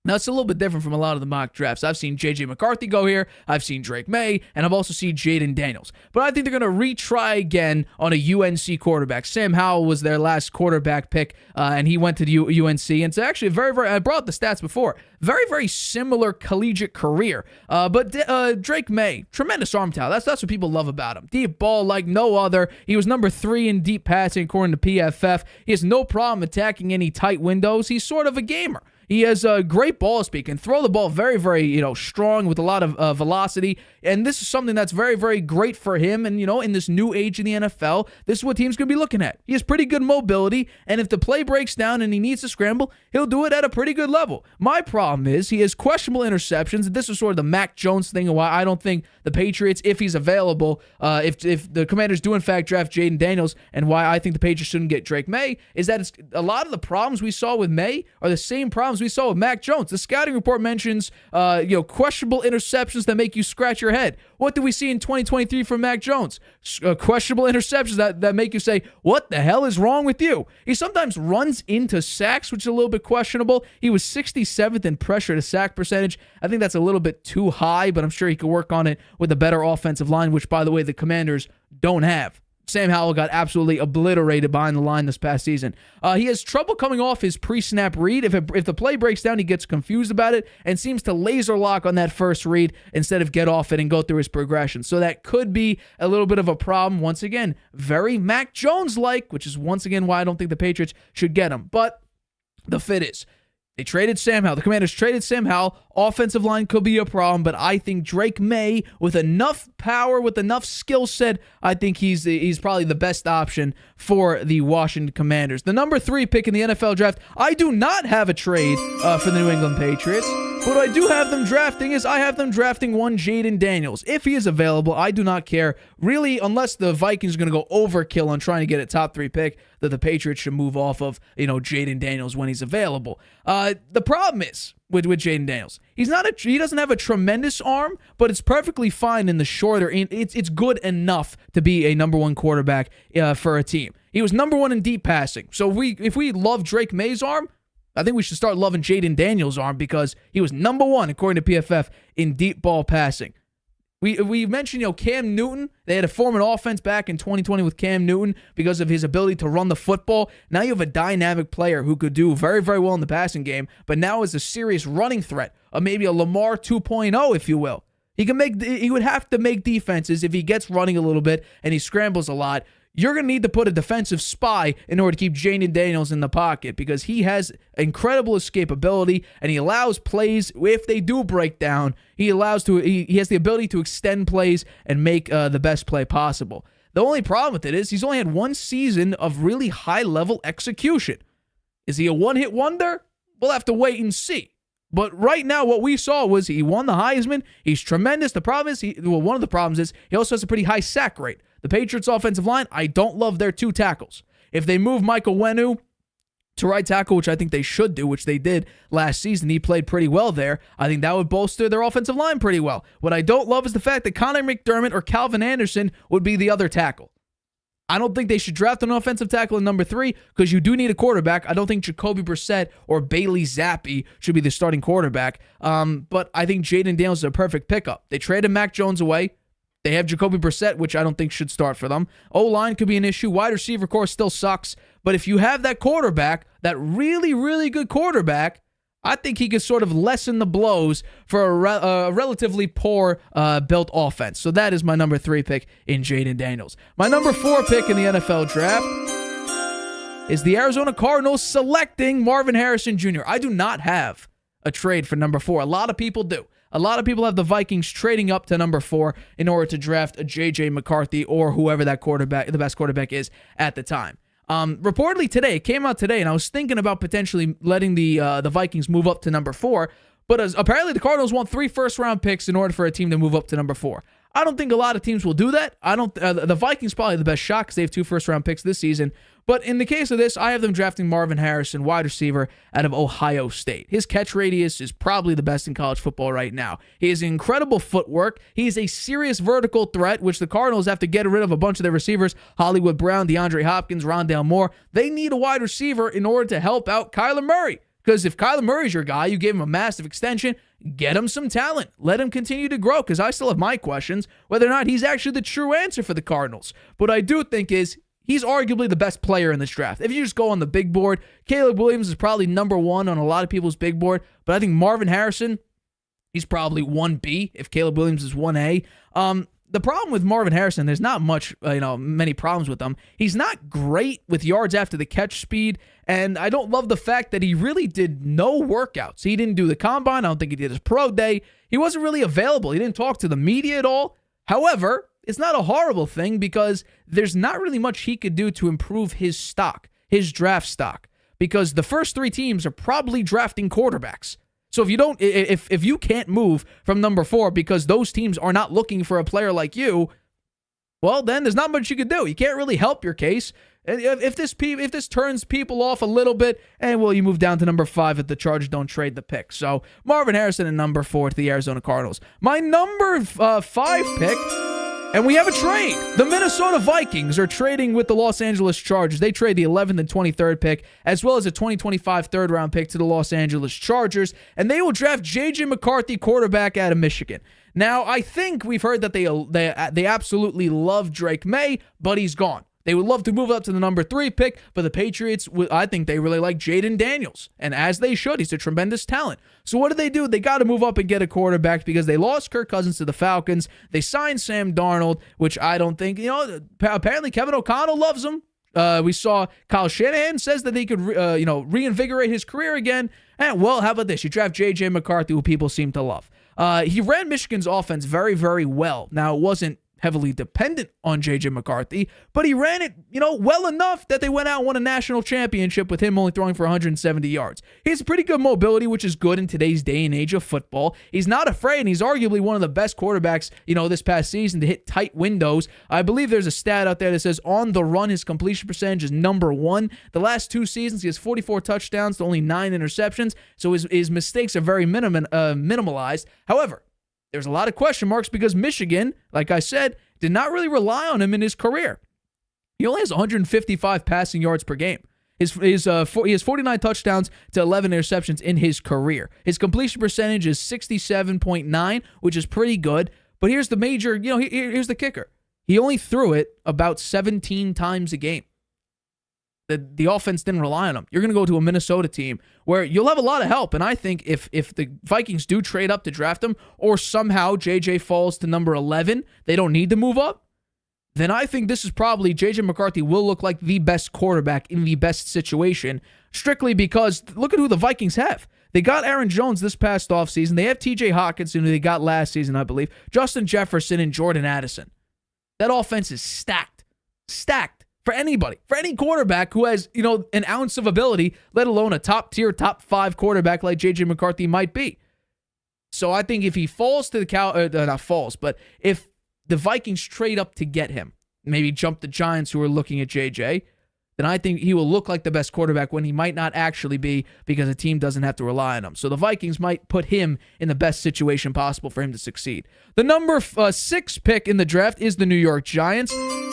[SPEAKER 1] Now, it's a little bit different from a lot of the mock drafts. I've seen J.J. McCarthy go here, I've seen Drake May, and I've also seen Jaden Daniels. But I think they're going to retry again on a UNC quarterback. Sam Howell was their last quarterback pick, and he went to the UNC. And it's actually I brought the stats before, very, very similar collegiate career. But Drake May, tremendous arm talent. That's what people love about him. Deep ball like no other. He was number 3 in deep passing according to PFF. He has no problem attacking any tight windows. He's sort of a gamer. He has a great ball speed, can throw the ball very, very, strong with a lot of velocity. And this is something that's very, very great for him. And, in this new age in the NFL, this is what teams going to be looking at. He has pretty good mobility. And if the play breaks down and he needs to scramble, he'll do it at a pretty good level. My problem is he has questionable interceptions. And this is sort of the Mac Jones thing and why I don't think the Patriots, if he's available, if the Commanders do in fact draft Jaden Daniels, and why I think the Patriots shouldn't get Drake May, is that a lot of the problems we saw with May are the same problems we saw with Mac Jones. The scouting report mentions, questionable interceptions that make you scratch your head. What do we see in 2023 from Mac Jones? Questionable interceptions that make you say, what the hell is wrong with you? He sometimes runs into sacks, which is a little bit questionable. He was 67th in pressure to sack percentage. I think that's a little bit too high, but I'm sure he could work on it with a better offensive line, which, by the way, the Commanders don't have. Sam Howell got absolutely obliterated behind the line this past season. He has trouble coming off his pre-snap read. If the play breaks down, he gets confused about it and seems to laser lock on that first read instead of get off it and go through his progression. So that could be a little bit of a problem. Once again, very Mac Jones-like, which is once again why I don't think the Patriots should get him. But the fit is, they traded Sam Howell. The Commanders traded Sam Howell. Offensive line could be a problem, but I think Drake May, with enough power, with enough skill set, I think he's probably the best option for the Washington Commanders. The number 3 pick in the NFL draft, I do not have a trade for the New England Patriots. What I do have them drafting is I have them drafting one Jaden Daniels. If he is available, I do not care. Really, unless the Vikings are going to go overkill on trying to get a top 3 pick, that the Patriots should move off of, Jaden Daniels when he's available. The problem is with Jaden Daniels, he doesn't have a tremendous arm, but it's perfectly fine in the shorter. It's good enough to be a number 1 quarterback for a team. He was number 1 in deep passing. So if we love Drake May's arm, I think we should start loving Jaden Daniels' arm because he was number 1, according to PFF, in deep ball passing. We mentioned, Cam Newton. They had to form an offense back in 2020 with Cam Newton because of his ability to run the football. Now you have a dynamic player who could do very, very well in the passing game, but now is a serious running threat, or maybe a Lamar 2.0, if you will. He would have to make defenses if he gets running a little bit and he scrambles a lot. you're going to need to put a defensive spy in order to keep Jaden Daniels in the pocket because he has incredible escapability and he allows plays, if they do break down, he has the ability to extend plays and make the best play possible. The only problem with it is he's only had one season of really high-level execution. Is he a one-hit wonder? We'll have to wait and see. But right now, what we saw was he won the Heisman. He's tremendous. The problem is, one of the problems is he also has a pretty high sack rate. The Patriots' offensive line, I don't love their two tackles. If they move Michael Wenu to right tackle, which I think they should do, which they did last season, he played pretty well there. I think that would bolster their offensive line pretty well. What I don't love is the fact that Connor McDermott or Calvin Anderson would be the other tackle. I don't think they should draft an offensive tackle in number 3 because you do need a quarterback. I don't think Jacoby Brissett or Bailey Zappi should be the starting quarterback. But I think Jaden Daniels is a perfect pickup. They traded Mac Jones away. They have Jacoby Brissett, which I don't think should start for them. O-line could be an issue. Wide receiver core still sucks. But if you have that quarterback, that really, really good quarterback, I think he could sort of lessen the blows for a relatively poor built offense. So that is my number 3 pick in Jaden Daniels. My number 4 pick in the NFL draft is the Arizona Cardinals selecting Marvin Harrison Jr. I do not have a trade for number 4. A lot of people do. A lot of people have the Vikings trading up to number 4 in order to draft a J.J. McCarthy or whoever that quarterback, the best quarterback is at the time. Reportedly today, it came out today, and I was thinking about potentially letting the Vikings move up to number 4, but apparently the Cardinals want 3 first-round picks in order for a team to move up to number 4. I don't think a lot of teams will do that. The Vikings probably the best shot because they have 2 first-round picks this season. But in the case of this, I have them drafting Marvin Harrison, wide receiver out of Ohio State. His catch radius is probably the best in college football right now. He has incredible footwork. He is a serious vertical threat, which the Cardinals have to get rid of a bunch of their receivers, Hollywood Brown, DeAndre Hopkins, Rondale Moore. They need a wide receiver in order to help out Kyler Murray. Because if Kyler Murray's your guy, you gave him a massive extension, get him some talent. Let him continue to grow, because I still have my questions whether or not he's actually the true answer for the Cardinals. What I do think is he's arguably the best player in this draft. If you just go on the big board, Caleb Williams is probably number 1 on a lot of people's big board, but I think Marvin Harrison, he's probably 1B if Caleb Williams is 1A. The problem with Marvin Harrison, there's not many problems with him. He's not great with yards after the catch speed, and I don't love the fact that he really did no workouts. He didn't do the combine. I don't think he did his pro day. He wasn't really available. He didn't talk to the media at all. However, it's not a horrible thing because there's not really much he could do to improve his stock, his draft stock, because the first 3 teams are probably drafting quarterbacks. So if you can't move from number 4 because those teams are not looking for a player like you, well, then there's not much you could do. You can't really help your case. If this turns people off a little bit, you move down to number 5 if the Chargers don't trade the pick. So Marvin Harrison at number 4 to the Arizona Cardinals. My number 5 pick. And we have a trade. The Minnesota Vikings are trading with the Los Angeles Chargers. They trade the 11th and 23rd pick, as well as a 2025 third-round pick to the Los Angeles Chargers, and they will draft J.J. McCarthy, quarterback out of Michigan. Now, I think we've heard that they absolutely love Drake May, but he's gone. They would love to move up to the number 3 pick, but the Patriots, I think they really like Jaden Daniels, and as they should. He's a tremendous talent. So what do? They got to move up and get a quarterback because they lost Kirk Cousins to the Falcons. They signed Sam Darnold, which I don't think, apparently Kevin O'Connell loves him. We saw Kyle Shanahan says that he could, reinvigorate his career again. And, well, how about this? You draft J.J. McCarthy, who people seem to love. He ran Michigan's offense very, very well. Now, it wasn't heavily dependent on J.J. McCarthy, but he ran it, well enough that they went out and won a national championship with him only throwing for 170 yards. He has pretty good mobility, which is good in today's day and age of football. He's not afraid, and he's arguably one of the best quarterbacks, this past season to hit tight windows. I believe there's a stat out there that says on the run, his completion percentage is number 1. The last 2 seasons, he has 44 touchdowns to only 9 interceptions, so his mistakes are very minimalized. However, there's a lot of question marks because Michigan, like I said, did not really rely on him in his career. He only has 155 passing yards per game. He has 49 touchdowns to 11 interceptions in his career. His completion percentage is 67.9, which is pretty good. But here's the here's the kicker. He only threw it about 17 times a game. The offense didn't rely on him. You're going to go to a Minnesota team where you'll have a lot of help. And I think if the Vikings do trade up to draft him, or somehow JJ falls to number 11, they don't need to move up, then I think this is probably J.J. McCarthy will look like the best quarterback in the best situation, strictly because look at who the Vikings have. They got Aaron Jones this past offseason. They have T.J. Hawkinson, who they got last season, I believe, Justin Jefferson, and Jordan Addison. That offense is stacked. Stacked for anybody, for any quarterback who has, an ounce of ability, let alone a top-tier, top-5 quarterback like J.J. McCarthy might be. So I think if he falls to the not falls, but if the Vikings trade up to get him, maybe jump the Giants who are looking at JJ, then I think he will look like the best quarterback when he might not actually be, because a team doesn't have to rely on him. So the Vikings might put him in the best situation possible for him to succeed. The number 6 pick in the draft is the New York Giants.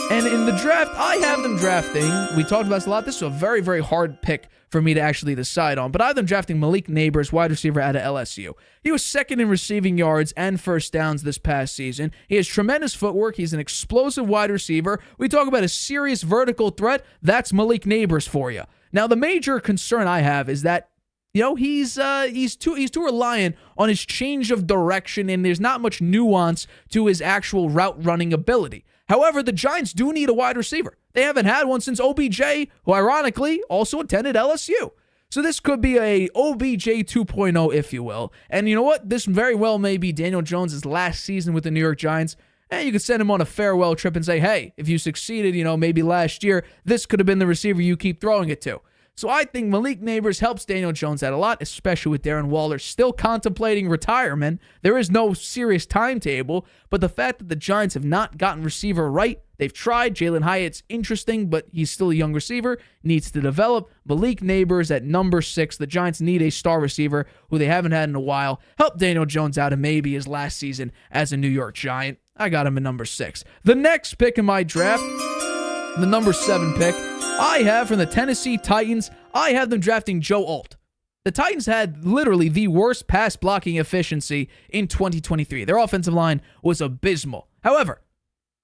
[SPEAKER 1] And in the draft, I have them drafting. We talked about this a lot. This is a very, very hard pick for me to actually decide on. But I have them drafting Malik Neighbors, wide receiver out of LSU. He was second in receiving yards and first downs this past season. He has tremendous footwork. He's an explosive wide receiver. We talk about a serious vertical threat. That's Malik Neighbors for you. Now, the major concern I have is that he's too reliant on his change of direction, and there's not much nuance to his actual route running ability. However, the Giants do need a wide receiver. They haven't had one since OBJ, who ironically also attended LSU. So this could be a OBJ 2.0, if you will. And you know what? This very well may be Daniel Jones' last season with the New York Giants. And you could send him on a farewell trip and say, hey, if you succeeded, maybe last year, this could have been the receiver you keep throwing it to. So I think Malik Neighbors helps Daniel Jones out a lot, especially with Darren Waller still contemplating retirement. There is no serious timetable, but the fact that the Giants have not gotten receiver right, they've tried. Jalen Hyatt's interesting, but he's still a young receiver, needs to develop. Malik Neighbors at number 6. The Giants need a star receiver who they haven't had in a while. Help Daniel Jones out in maybe his last season as a New York Giant. I got him at number 6. The next pick in my draft, the number 7 pick, I have from the Tennessee Titans, I have them drafting Joe Alt. The Titans had literally the worst pass blocking efficiency in 2023. Their offensive line was abysmal. However,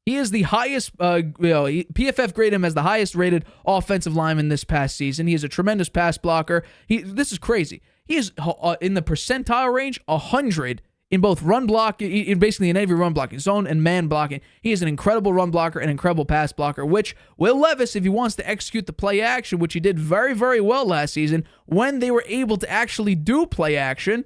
[SPEAKER 1] he is the highest, PFF graded him as the highest rated offensive lineman this past season. He is a tremendous pass blocker. This is crazy. He is in the percentile range 100 in both run block, basically in every run blocking, zone and man blocking. He is an incredible run blocker and incredible pass blocker, which Will Levis, if he wants to execute the play action, which he did very, very well last season, when they were able to actually do play action,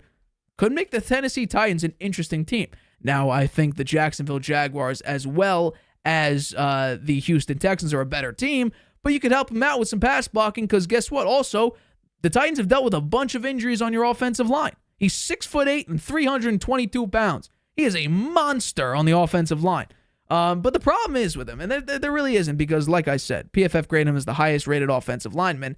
[SPEAKER 1] could make the Tennessee Titans an interesting team. Now, I think the Jacksonville Jaguars, as well as the Houston Texans, are a better team, but you could help them out with some pass blocking, because guess what? Also, the Titans have dealt with a bunch of injuries on your offensive line. He's 6'8" and 322 pounds. He is a monster on the offensive line. But the problem is with him, and there really isn't, because like I said, PFF graded him as the highest rated offensive lineman.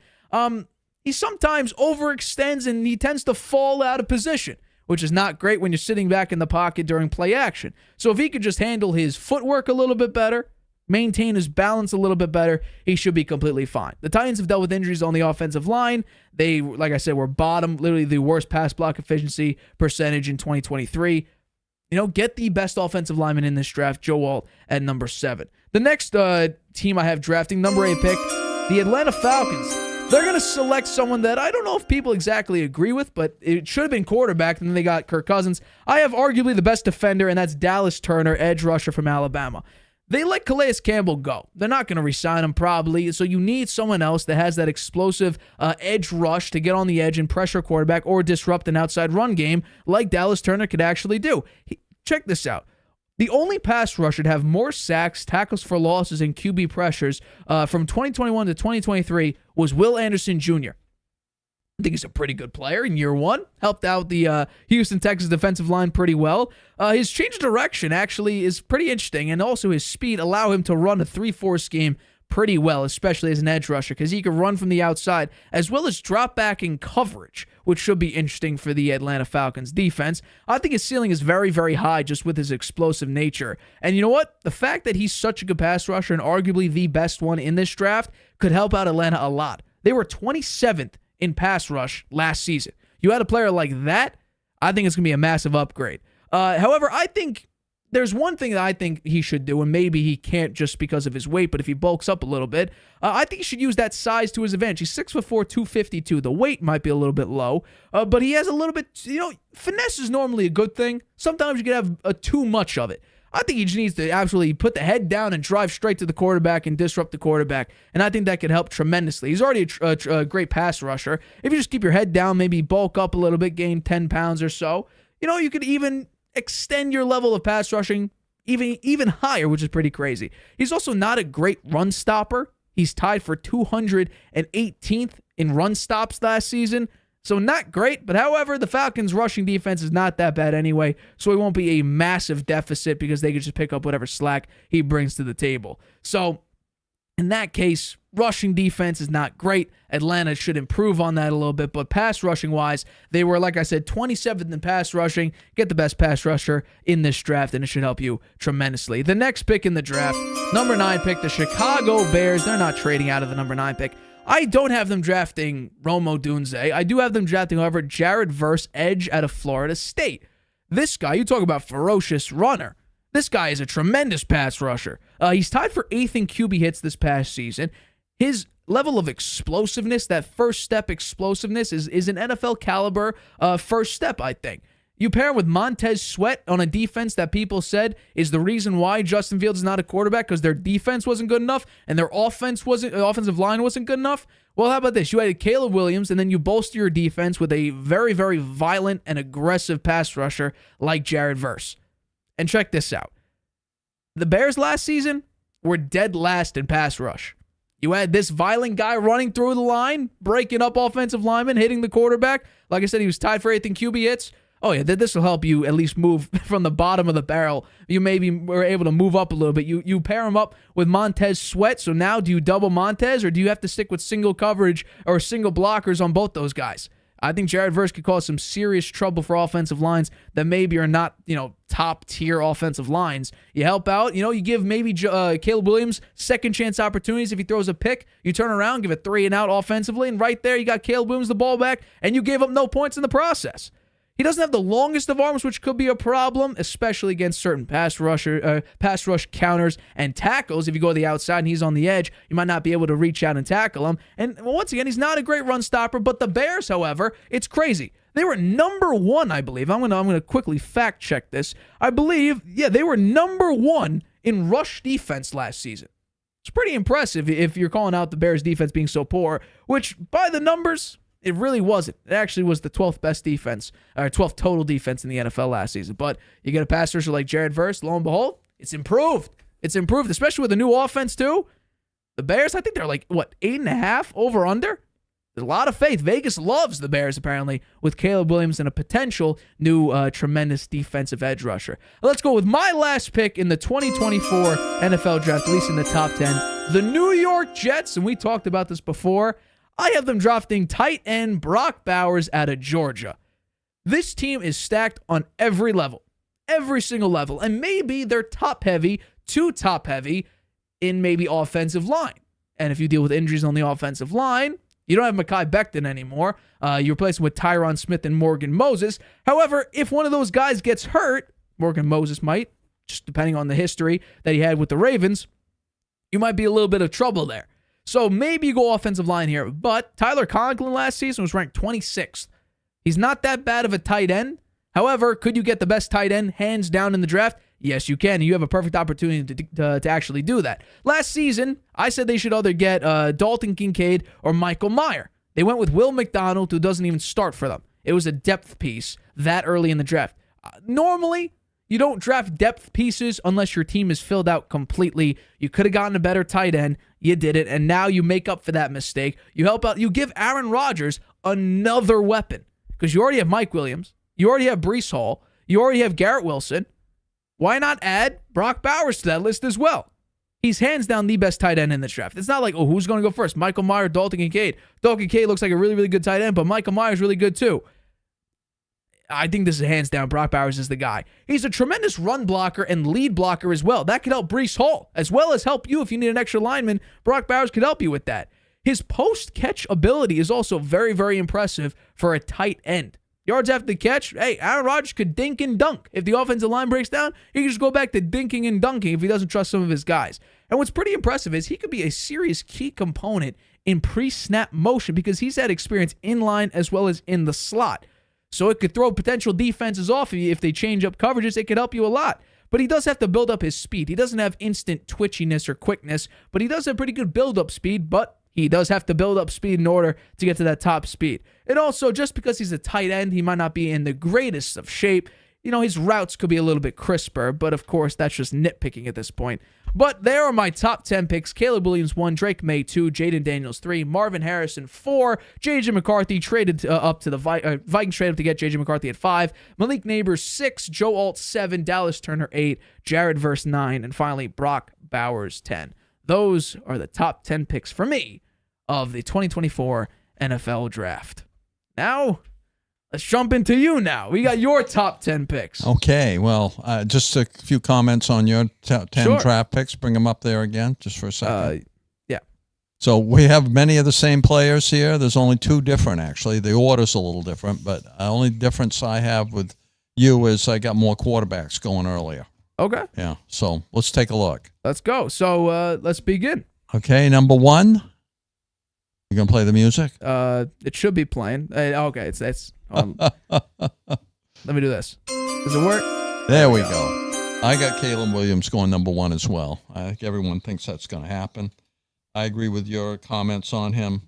[SPEAKER 1] He sometimes overextends and he tends to fall out of position, which is not great when you're sitting back in the pocket during play action. So if he could just handle his footwork a little bit better, maintain his balance a little bit better, he should be completely fine. The Titans have dealt with injuries on the offensive line. They, like I said, were bottom, literally the worst pass block efficiency percentage in 2023. Get the best offensive lineman in this draft, Joe Alt, at number 7. The next team I have drafting, number 8 pick, the Atlanta Falcons. They're going to select someone that I don't know if people exactly agree with, but it should have been quarterback, and then they got Kirk Cousins. I have arguably the best defender, and that's Dallas Turner, edge rusher from Alabama. They let Calais Campbell go. They're not going to re-sign him probably, so you need someone else that has that explosive edge rush to get on the edge and pressure quarterback or disrupt an outside run game like Dallas Turner could actually do. Check this out. The only pass rusher to have more sacks, tackles for losses, and QB pressures from 2021 to 2023 was Will Anderson Jr. I think he's a pretty good player in year one. Helped out the Houston Texans defensive line pretty well. His change of direction actually is pretty interesting, and also his speed allow him to run a 3-4 scheme pretty well, especially as an edge rusher, because he can run from the outside as well as drop back in coverage, which should be interesting for the Atlanta Falcons defense. I think his ceiling is very, very high just with his explosive nature. And you know what? The fact that he's such a good pass rusher and arguably the best one in this draft could help out Atlanta a lot. They were 27th in pass rush last season. You had a player like that, I think it's going to be a massive upgrade. However, I think there's one thing that I think he should do, and maybe he can't just because of his weight, but if he bulks up a little bit, I think he should use that size to his advantage. He's 6'4", 252. The weight might be a little bit low, but he has a little bit, finesse is normally a good thing. Sometimes you can have too much of it. I think he just needs to absolutely put the head down and drive straight to the quarterback and disrupt the quarterback. And I think that could help tremendously. He's already a great pass rusher. If you just keep your head down, maybe bulk up a little bit, gain 10 pounds or so, you could even extend your level of pass rushing even higher, which is pretty crazy. He's also not a great run stopper. He's tied for 218th in run stops last season. So not great, but however, the Falcons' rushing defense is not that bad anyway, so he won't be a massive deficit because they can just pick up whatever slack he brings to the table. So in that case, rushing defense is not great. Atlanta should improve on that a little bit, but pass rushing wise, they were, like I said, 27th in pass rushing. Get the best pass rusher in this draft, and it should help you tremendously. The next pick in the draft, number 9 pick, the Chicago Bears. They're not trading out of the number 9 pick. I don't have them drafting Rome Odunze. I do have them drafting, however, Jared Verse, edge out of Florida State. This guy, you talk about ferocious runner. This guy is a tremendous pass rusher. He's tied for 8th in QB hits this past season. His level of explosiveness, that first step explosiveness, is an NFL caliber first step, I think. You pair him with Montez Sweat on a defense that people said is the reason why Justin Fields is not a quarterback, because their defense wasn't good enough and their offensive line wasn't good enough. Well, how about this? You added Caleb Williams, and then you bolster your defense with a very, very violent and aggressive pass rusher like Jared Verse. And check this out. The Bears last season were dead last in pass rush. You had this violent guy running through the line, breaking up offensive linemen, hitting the quarterback. Like I said, he was tied for 8th in QB hits. Oh, yeah, this will help you at least move from the bottom of the barrel. You maybe were able to move up a little bit. You pair him up with Montez Sweat. So now do you double Montez, or do you have to stick with single coverage or single blockers on both those guys? I think Jared Verse could cause some serious trouble for offensive lines that maybe are not, top-tier offensive lines. You help out, you give maybe Caleb Williams second chance opportunities. If he throws a pick, you turn around, give it 3 and out offensively, and right there you got Caleb Williams the ball back, and you gave up no points in the process. He doesn't have the longest of arms, which could be a problem, especially against certain pass rush counters and tackles. If you go to the outside and he's on the edge, you might not be able to reach out and tackle him. And once again, he's not a great run stopper. But the Bears, however, it's crazy. They were number 1, I believe. I'm gonna quickly fact check this. I believe, they were number 1 in rush defense last season. It's pretty impressive if you're calling out the Bears defense being so poor, which by the numbers, it really wasn't. It actually was the 12th best defense, or 12th total defense in the NFL last season. But you get a pass rusher like Jared Verse, lo and behold, it's improved. It's improved, especially with the new offense, too. The Bears, I think they're 8.5 over under. There's a lot of faith. Vegas loves the Bears, apparently, with Caleb Williams and a potential new tremendous defensive edge rusher. Let's go with my last pick in the 2024 NFL draft, at least in the top 10. The New York Jets, and we talked about this before. I have them drafting tight end Brock Bowers out of Georgia. This team is stacked on every level, every single level, and maybe they're top-heavy, too top-heavy in maybe offensive line. And if you deal with injuries on the offensive line, you don't have Mekhi Becton anymore. You replace him with Tyron Smith and Morgan Moses. However, if one of those guys gets hurt, Morgan Moses might, just depending on the history that he had with the Ravens, you might be a little bit of trouble there. So maybe you go offensive line here, but Tyler Conklin last season was ranked 26th. He's not that bad of a tight end. However, could you get the best tight end hands down in the draft? Yes, you can. You have a perfect opportunity to actually do that. Last season, I said they should either get Dalton Kincaid or Michael Mayer. They went with Will McDonald, who doesn't even start for them. It was a depth piece that early in the draft. Normally, you don't draft depth pieces unless your team is filled out completely. You could have gotten a better tight end. You did it, and now you make up for that mistake. You help out. You give Aaron Rodgers another weapon because you already have Mike Williams. You already have Breece Hall. You already have Garrett Wilson. Why not add Brock Bowers to that list as well? He's hands down the best tight end in this draft. It's not like, who's going to go first? Michael Mayer, Dalton Kincaid. Dalton Kincaid looks like a really, really good tight end, but Michael Myers really good too. I think this is hands down. Brock Bowers is the guy. He's a tremendous run blocker and lead blocker as well. That could help Breece Hall, as well as help you if you need an extra lineman. Brock Bowers could help you with that. His post-catch ability is also very, very impressive for a tight end. Yards after the catch, hey, Aaron Rodgers could dink and dunk. If the offensive line breaks down, he can just go back to dinking and dunking if he doesn't trust some of his guys. And what's pretty impressive is he could be a serious key component in pre-snap motion because he's had experience in line as well as in the slot. So it could throw potential defenses off of you if they change up coverages. It could help you a lot. but he does have to build up his speed. He doesn't have instant twitchiness or quickness, but he does have pretty good build-up speed, but he does have to build up speed in order to get to that top speed. And also, just because he's a tight end, he might not be in the greatest of shape. His routes could be a little bit crisper, but of course, that's just nitpicking at this point. But there are my top 10 picks. Caleb Williams 1, Drake May 2, Jaden Daniels 3, Marvin Harrison 4, J.J. McCarthy traded up to the Vikings traded up to get J.J. McCarthy at 5, Malik Neighbors 6, Joe Alt 7, Dallas Turner 8, Jared Verse 9, and finally Brock Bowers 10. Those are the top 10 picks for me of the 2024 NFL Draft. Now, let's jump into you now. We got your top 10 picks.
[SPEAKER 2] Okay, well, just a few comments on your top 10
[SPEAKER 1] Sure.
[SPEAKER 2] draft picks. Bring them up there again, just for a second.
[SPEAKER 1] Yeah.
[SPEAKER 2] So we have many of the same players here. There's only two different, actually. The order's a little different, but the only difference I have with you is I got more quarterbacks going earlier.
[SPEAKER 1] Okay.
[SPEAKER 2] Yeah, so let's take a look.
[SPEAKER 1] Let's go. So let's begin.
[SPEAKER 2] Okay, number 1. You going to play the music?
[SPEAKER 1] It should be playing. Okay, it's let me do this. Does it work?
[SPEAKER 2] There we go. I got Caleb Williams going number 1 as well. I think everyone thinks that's going to happen. I agree with your comments on him.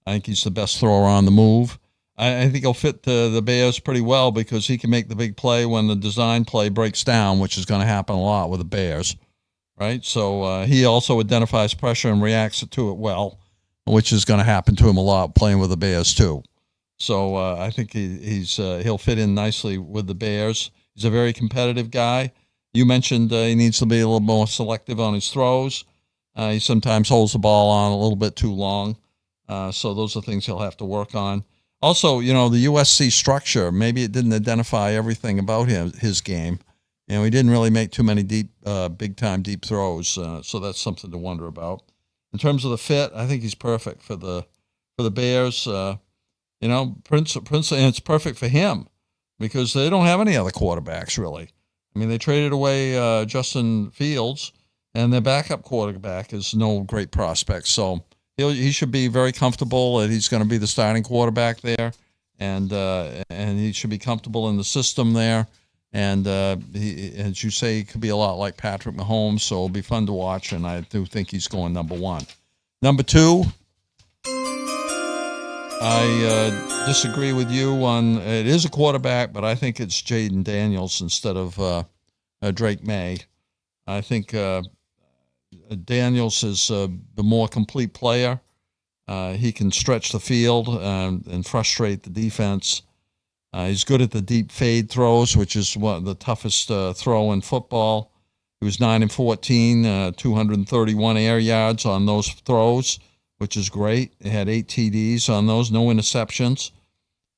[SPEAKER 2] I think he's the best thrower on the move. I think he'll fit the Bears pretty well because he can make the big play when the design play breaks down, which is going to happen a lot with the Bears, right? So he also identifies pressure and reacts to it well, which is going to happen to him a lot playing with the Bears too. So I think he'll fit in nicely with the Bears. He's a very competitive guy. You mentioned he needs to be a little more selective on his throws. He sometimes holds the ball on a little bit too long. So those are things he'll have to work on. Also, the USC structure, maybe it didn't identify everything about his game. He didn't really make too many big-time deep throws. So that's something to wonder about. In terms of the fit, I think he's perfect for the Bears. Prince, and it's perfect for him because they don't have any other quarterbacks really. I mean, they traded away Justin Fields, and their backup quarterback is no great prospect. So he should be very comfortable that he's going to be the starting quarterback there, and he should be comfortable in the system there. And he, as you say, he could be a lot like Patrick Mahomes, so it'll be fun to watch, and I do think he's going number 1. Number 2, I disagree with you on it is a quarterback, but I think it's Jaden Daniels instead of Drake May. I think Daniels is the more complete player. He can stretch the field and frustrate the defense. He's good at the deep fade throws, which is one of the toughest throw in football. He was 9-14, 231 air yards on those throws, which is great. He had 8 TDs on those, no interceptions,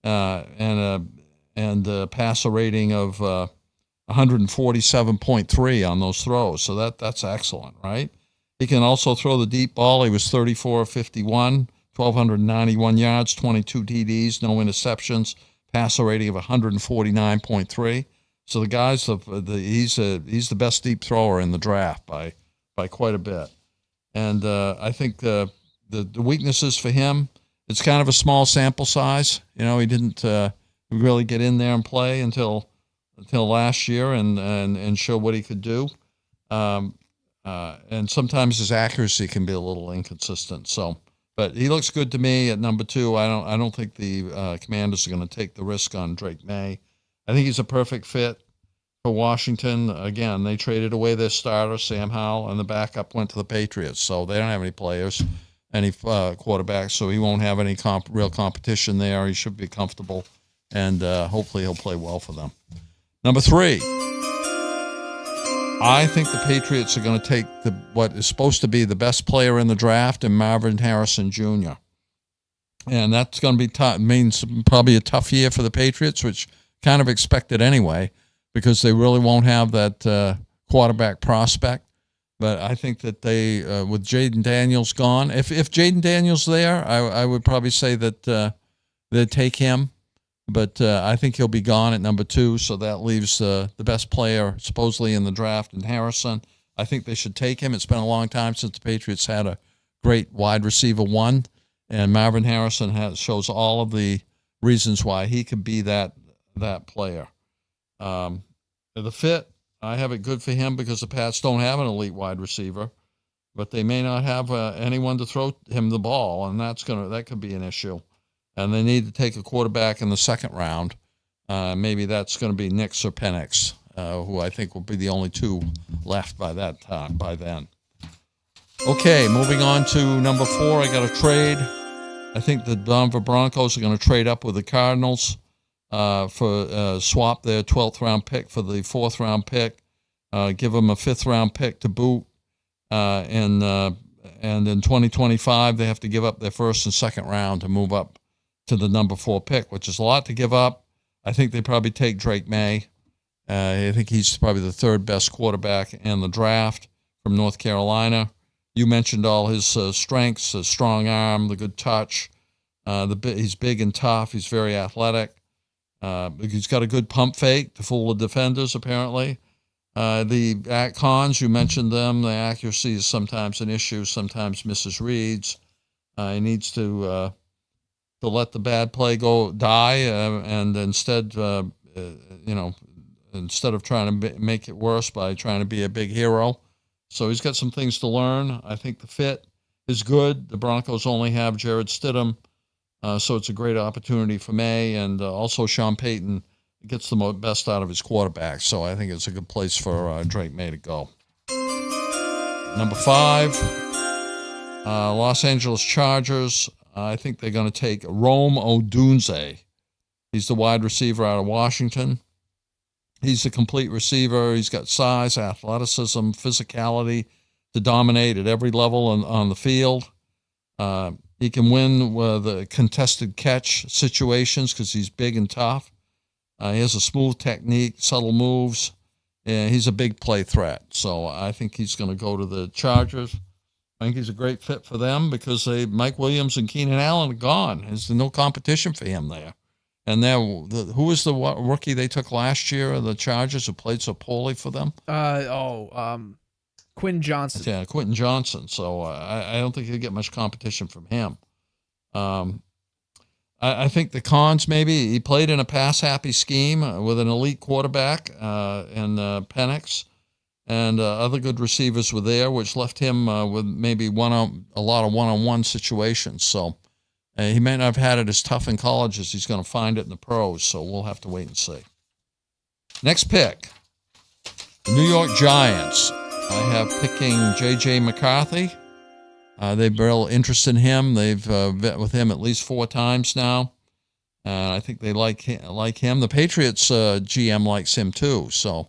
[SPEAKER 2] and a passer rating of 147.3 on those throws. So that's excellent, right? He can also throw the deep ball. He was 34-51, 1,291 yards, 22 TDs, no interceptions. Passer rating of 149.3. So the guy's he's the best deep thrower in the draft by quite a bit. And I think the weaknesses for him, it's kind of a small sample size. He didn't really get in there and play until last year and show what he could do. And sometimes his accuracy can be a little inconsistent. But he looks good to me at number 2. I don't think the Commanders are going to take the risk on Drake May. I think he's a perfect fit for Washington. Again, they traded away their starter, Sam Howell, and the backup went to the Patriots. So they don't have any players, any quarterbacks, so he won't have any real competition there. He should be comfortable, and hopefully he'll play well for them. Number 3. I think the Patriots are going to take what is supposed to be the best player in the draft, and Marvin Harrison Jr. And that's going to be tough. Means probably a tough year for the Patriots, which kind of expected anyway, because they really won't have that quarterback prospect. But I think that they, with Jaden Daniels gone, if Jaden Daniels there, I would probably say that they'd take him. But I think he'll be gone at number 2, so that leaves the best player supposedly in the draft in Harrison. I think they should take him. It's been a long time since the Patriots had a great wide receiver 1, and Marvin Harrison shows all of the reasons why he could be that player. The fit, I have it good for him because the Pats don't have an elite wide receiver, but they may not have anyone to throw him the ball, and that could be an issue. And they need to take a quarterback in the second round. Maybe that's going to be Knicks or Penix, who I think will be the only two left by that time, by then. Okay, moving on to number 4. I got a trade. I think the Denver Broncos are going to trade up with the Cardinals for swap their 12th round pick for the 4th round pick, give them a 5th round pick to boot, and in 2025 they have to give up their 1st and 2nd round to move up to the number 4 pick, which is a lot to give up. I think they probably take Drake May. I think he's probably the 3rd best quarterback in the draft from North Carolina. You mentioned all his strengths: the strong arm, the good touch. He's big and tough. He's very athletic. He's got a good pump fake to fool the defenders, apparently. The cons, you mentioned them. The accuracy is sometimes an issue, sometimes misses reads. He needs to let the bad play die, and instead of trying to make it worse by trying to be a big hero. So he's got some things to learn. I think the fit is good. The Broncos only have Jared Stidham, so it's a great opportunity for May, and also Sean Payton gets the best out of his quarterback. So I think it's a good place for Drake May to go. Number 5, Los Angeles Chargers. I think they're going to take Rome Odunze. He's the wide receiver out of Washington. He's a complete receiver. He's got size, athleticism, physicality to dominate at every level on the field. He can win the contested catch situations because he's big and tough. He has a smooth technique, subtle moves, and he's a big play threat. So I think he's going to go to the Chargers. I think he's a great fit for them because Mike Williams and Keenan Allen are gone. There's no competition for him there. And who was the rookie they took last year, the Chargers, who played so poorly for them?
[SPEAKER 1] Quentin Johnson.
[SPEAKER 2] Yeah, Quentin Johnson. So I don't think he'll get much competition from him. I think the cons, maybe he played in a pass-happy scheme with an elite quarterback and Penix, and other good receivers were there, which left him with maybe a lot of one-on-one situations. So he may not have had it as tough in college as he's going to find it in the pros, so we'll have to wait and see. Next pick, the New York Giants. I have picking J.J. McCarthy. They've been real interested in him. They've met with him at least 4 times now. I think they like him. The Patriots GM likes him too, so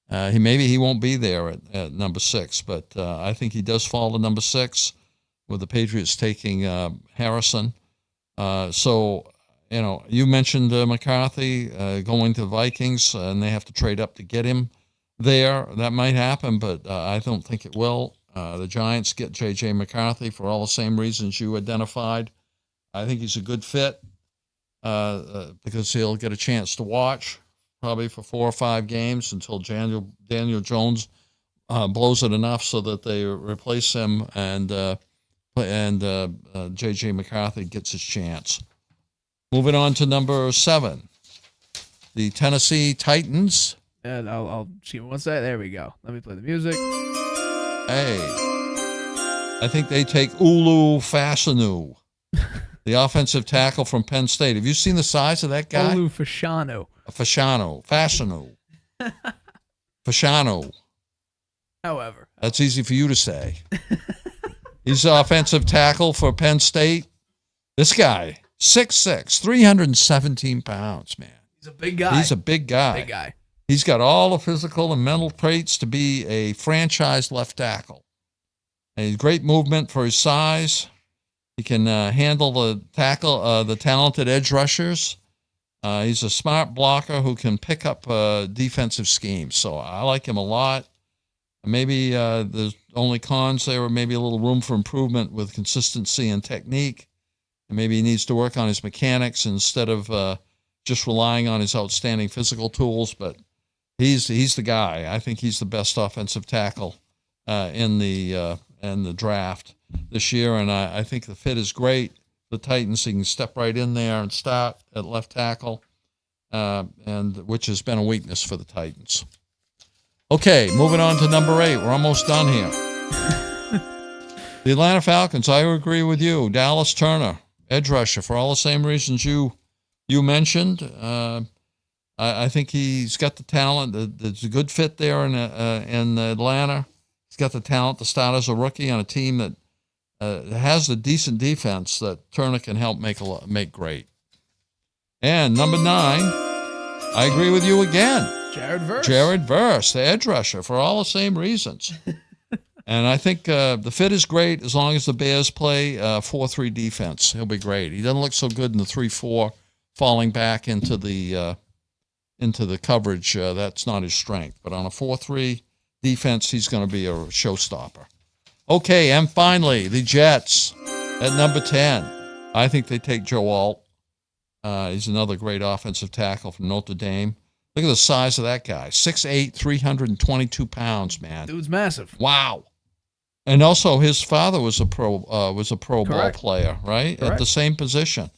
[SPEAKER 2] he won't be there at number 6, but I think he does fall to number 6 with the Patriots taking Harrison. So, you mentioned McCarthy going to the Vikings, and they have to trade up to get him there. That might happen, but I don't think it will. The Giants get J.J. McCarthy for all the same reasons you identified. I think he's a good fit because he'll get a chance to watch probably for 4 or 5 games until Daniel Jones blows it enough so that they replace him and J.J. McCarthy gets his chance. Moving on to number 7, the Tennessee Titans.
[SPEAKER 1] And I'll see one second. There we go. Let me play the music.
[SPEAKER 2] Hey, I think they take Olu Fashanu, the offensive tackle from Penn State. Have you seen the size of that guy?
[SPEAKER 1] Olu Fashanu.
[SPEAKER 2] Fashanu.
[SPEAKER 1] However.
[SPEAKER 2] That's easy for you to say. He's the offensive tackle for Penn State. This guy, 6'6", 317 pounds, man.
[SPEAKER 1] He's a big guy.
[SPEAKER 2] He's a big guy.
[SPEAKER 1] Big guy.
[SPEAKER 2] He's got all the physical and mental traits to be a franchise left tackle. And great movement for his size. He can handle the talented edge rushers. He's a smart blocker who can pick up defensive schemes. So I like him a lot. Maybe the only cons there were maybe a little room for improvement with consistency and technique. And maybe he needs to work on his mechanics instead of just relying on his outstanding physical tools. But he's the guy. I think he's the best offensive tackle in the draft this year, and I think the fit is great. The Titans, he can step right in there and start at left tackle, and which has been a weakness for the Titans. Okay, moving on to number 8. We're almost done here. The Atlanta Falcons, I agree with you. Dallas Turner, edge rusher, for all the same reasons you mentioned. I think he's got the talent. There's a good fit there in Atlanta. He's got the talent to start as a rookie on a team that has a decent defense that Turner can help make great. And number 9, I agree with you again. Jared Verse, the edge rusher, for all the same reasons. And I think the fit is great as long as the Bears play 4-3 defense. He'll be great. He doesn't look so good in the 3-4, falling back into the coverage. That's not his strength. But on a 4-3 defense, he's going to be a showstopper. Okay, and finally, the Jets at number 10. I think they take Joe Alt. He's another great offensive tackle from Notre Dame. Look at the size of that guy. 6'8", 322 pounds, man.
[SPEAKER 1] Dude's massive.
[SPEAKER 2] Wow. And also his father was a pro ball player, right?
[SPEAKER 1] Correct.
[SPEAKER 2] At the same position.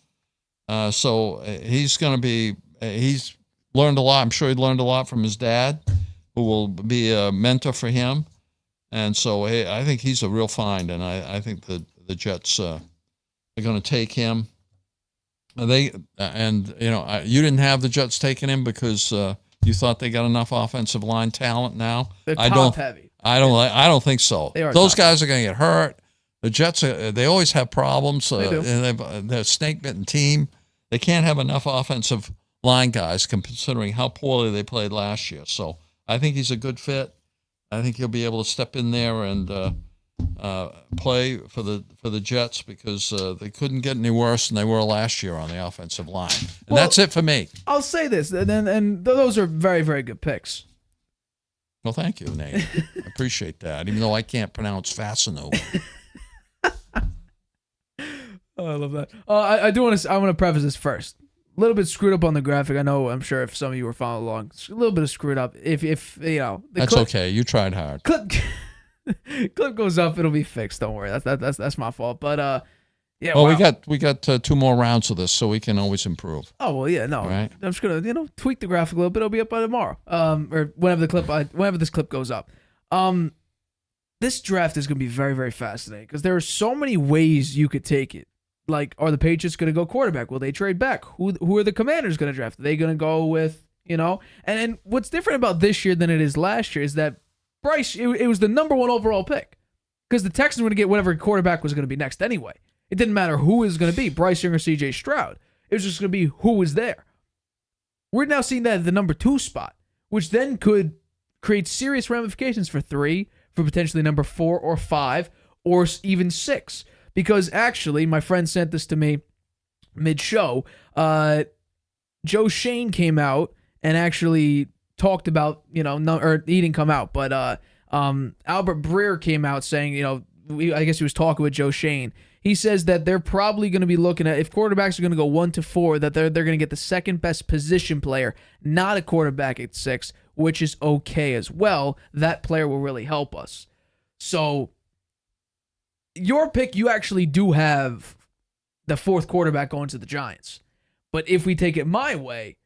[SPEAKER 2] So he's going to be he's learned a lot. I'm sure he learned a lot from his dad, who will be a mentor for him. And so I think he's a real find, and I think the Jets are going to take him. You didn't have the Jets taking him because you thought they got enough offensive line talent now.
[SPEAKER 1] They're top heavy.
[SPEAKER 2] I don't think so. Those guys are going to get hurt. The Jets, they always have problems.
[SPEAKER 1] They do.
[SPEAKER 2] And they're a snake-bitten team. They can't have enough offensive line guys considering how poorly they played last year. So I think he's a good fit. I think he'll be able to step in there and play for the Jets because they couldn't get any worse than they were last year on the offensive line. And that's it for me.
[SPEAKER 1] I'll say this, and those are very, very good picks.
[SPEAKER 2] Well, thank you, Nate. I appreciate that, even though I can't pronounce Fascino.
[SPEAKER 1] Oh, I love that. I want to preface this first. A little bit screwed up on the graphic. I'm sure if some of you were following along, it's a little bit of screwed up. If you know,
[SPEAKER 2] that's okay. You tried hard.
[SPEAKER 1] Clip goes up, it'll be fixed. Don't worry. That's my fault. But yeah.
[SPEAKER 2] Well,
[SPEAKER 1] wow.
[SPEAKER 2] we got 2 more rounds of this, so we can always improve.
[SPEAKER 1] Oh well, yeah. No,
[SPEAKER 2] right.
[SPEAKER 1] I'm just gonna tweak the graphic a little bit. It'll be up by tomorrow. Or whenever this clip goes up. This draft is gonna be very, very fascinating because there are so many ways you could take it. Like, are the Patriots going to go quarterback? Will they trade back? Who are the Commanders going to draft? Are they going to go with, And what's different about this year than it is last year is that Bryce, it was the number 1 overall pick. Because the Texans were going to get whatever quarterback was going to be next anyway. It didn't matter who it was going to be, Bryce Young or C.J. Stroud. It was just going to be who was there. We're now seeing that at the number 2 spot, which then could create serious ramifications for 3, for potentially number 4 or 5, or even 6. Because actually, my friend sent this to me mid-show. Joe Shane came out and actually talked about, he didn't come out, but Albert Breer came out saying, I guess he was talking with Joe Shane. He says that they're probably going to be looking at, if quarterbacks are going to go 1 to 4, that they're going to get the second best position player, not a quarterback at 6, which is okay as well. That player will really help us. So your pick, you actually do have the 4th quarterback going to the Giants. But if we take it my way,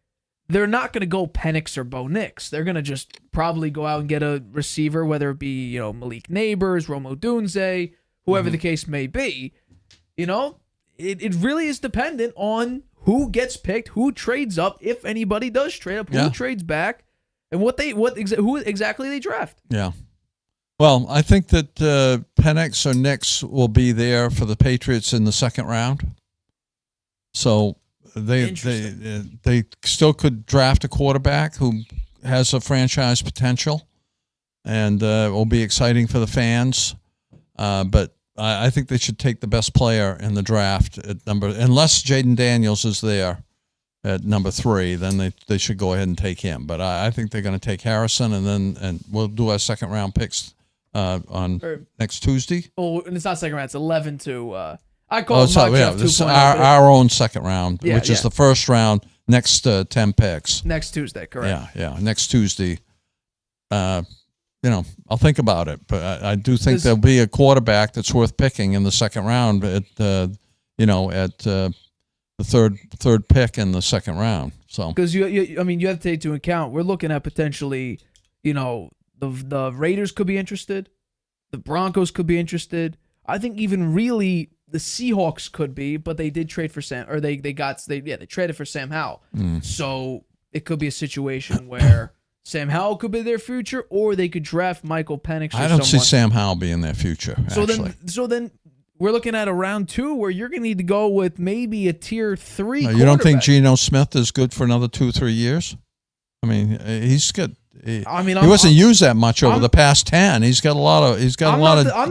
[SPEAKER 1] they're not going to go Penix or Bo Nix. They're going to just probably go out and get a receiver, whether it be, Malik Neighbors, Rome Odunze, whoever the case may be. It really is dependent on who gets picked, who trades up, if anybody does trade up, who trades back, and who exactly they draft.
[SPEAKER 2] Yeah. Well, I think that Penix or Nix will be there for the Patriots in the 2nd round. So they still could draft a quarterback who has a franchise potential, and will be exciting for the fans. But I think they should take the best player in the draft at unless Jaden Daniels is there at number 3, then they should go ahead and take him. But I think they're going to take Harrison, and we'll do our 2nd round picks on next Tuesday.
[SPEAKER 1] Oh, and it's not 2nd round; it's 11 to. I call it mock draft 2.0.
[SPEAKER 2] This is our own 2nd round, which is the 1st round. Next 10 picks.
[SPEAKER 1] Next Tuesday, correct?
[SPEAKER 2] Yeah. Next Tuesday. I'll think about it, but I do think there'll be a quarterback that's worth picking in the 2nd round at the 3rd pick in the 2nd round. So
[SPEAKER 1] because you have to take into account we're looking at potentially, The Raiders could be interested. The Broncos could be interested. I think even really the Seahawks could be, but they did trade for they traded for Sam Howell. So it could be a situation where Sam Howell could be their future, or they could draft Michael Penix.
[SPEAKER 2] I don't see Sam Howell being their future.
[SPEAKER 1] So then we're looking at a round 2 where you're going to need to go with maybe a tier 3.
[SPEAKER 2] You don't think Geno Smith is good for another 2-3 years? I mean, he's good. He wasn't used that much over the past 10. He's got a lot of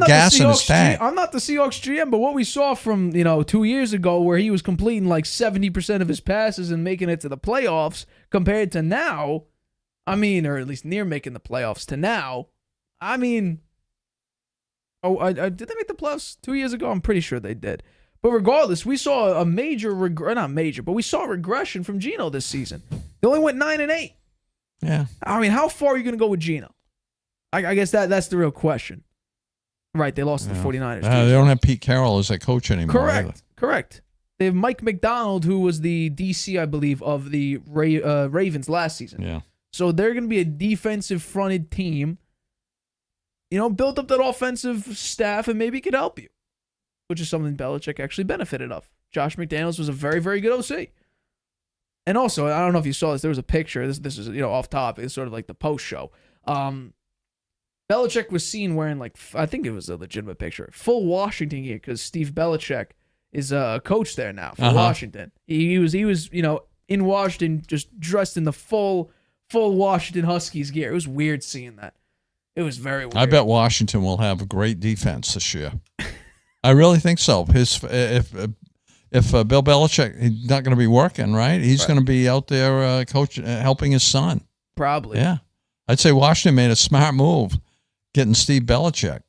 [SPEAKER 2] gas in his tank.
[SPEAKER 1] I'm not the Seahawks GM, but what we saw from 2 years ago, where he was completing like 70% of his passes and making it to the playoffs, compared to now, or at least near making the playoffs to now, did they make the playoffs 2 years ago? I'm pretty sure they did. But regardless, we saw a we saw regression from Geno this season. They only went 9-8.
[SPEAKER 2] Yeah.
[SPEAKER 1] How far are you going to go with Geno? I guess that's the real question. Right, they lost to the 49ers.
[SPEAKER 2] They don't have Pete Carroll as their coach anymore.
[SPEAKER 1] Correct. They have Mike McDonald, who was the DC, I believe, of the Ravens last season.
[SPEAKER 2] Yeah.
[SPEAKER 1] So they're going to be a defensive-fronted team. Build up that offensive staff and maybe it could help you, which is something Belichick actually benefited of. Josh McDaniels was a very, very good OC. And also, I don't know if you saw this, there was a picture. This is off topic. It's sort of like the post show. Belichick was seen wearing I think it was a legitimate picture, full Washington gear, because Steve Belichick is a coach there now for Washington. He was in Washington, just dressed in the full Washington Huskies gear. It was weird seeing that. It was very weird.
[SPEAKER 2] I bet Washington will have a great defense this year. I really think so. If Bill Belichick, he's not going to be working, right? He's going to be out there helping his son.
[SPEAKER 1] Probably.
[SPEAKER 2] Yeah. I'd say Washington made a smart move getting Steve Belichick.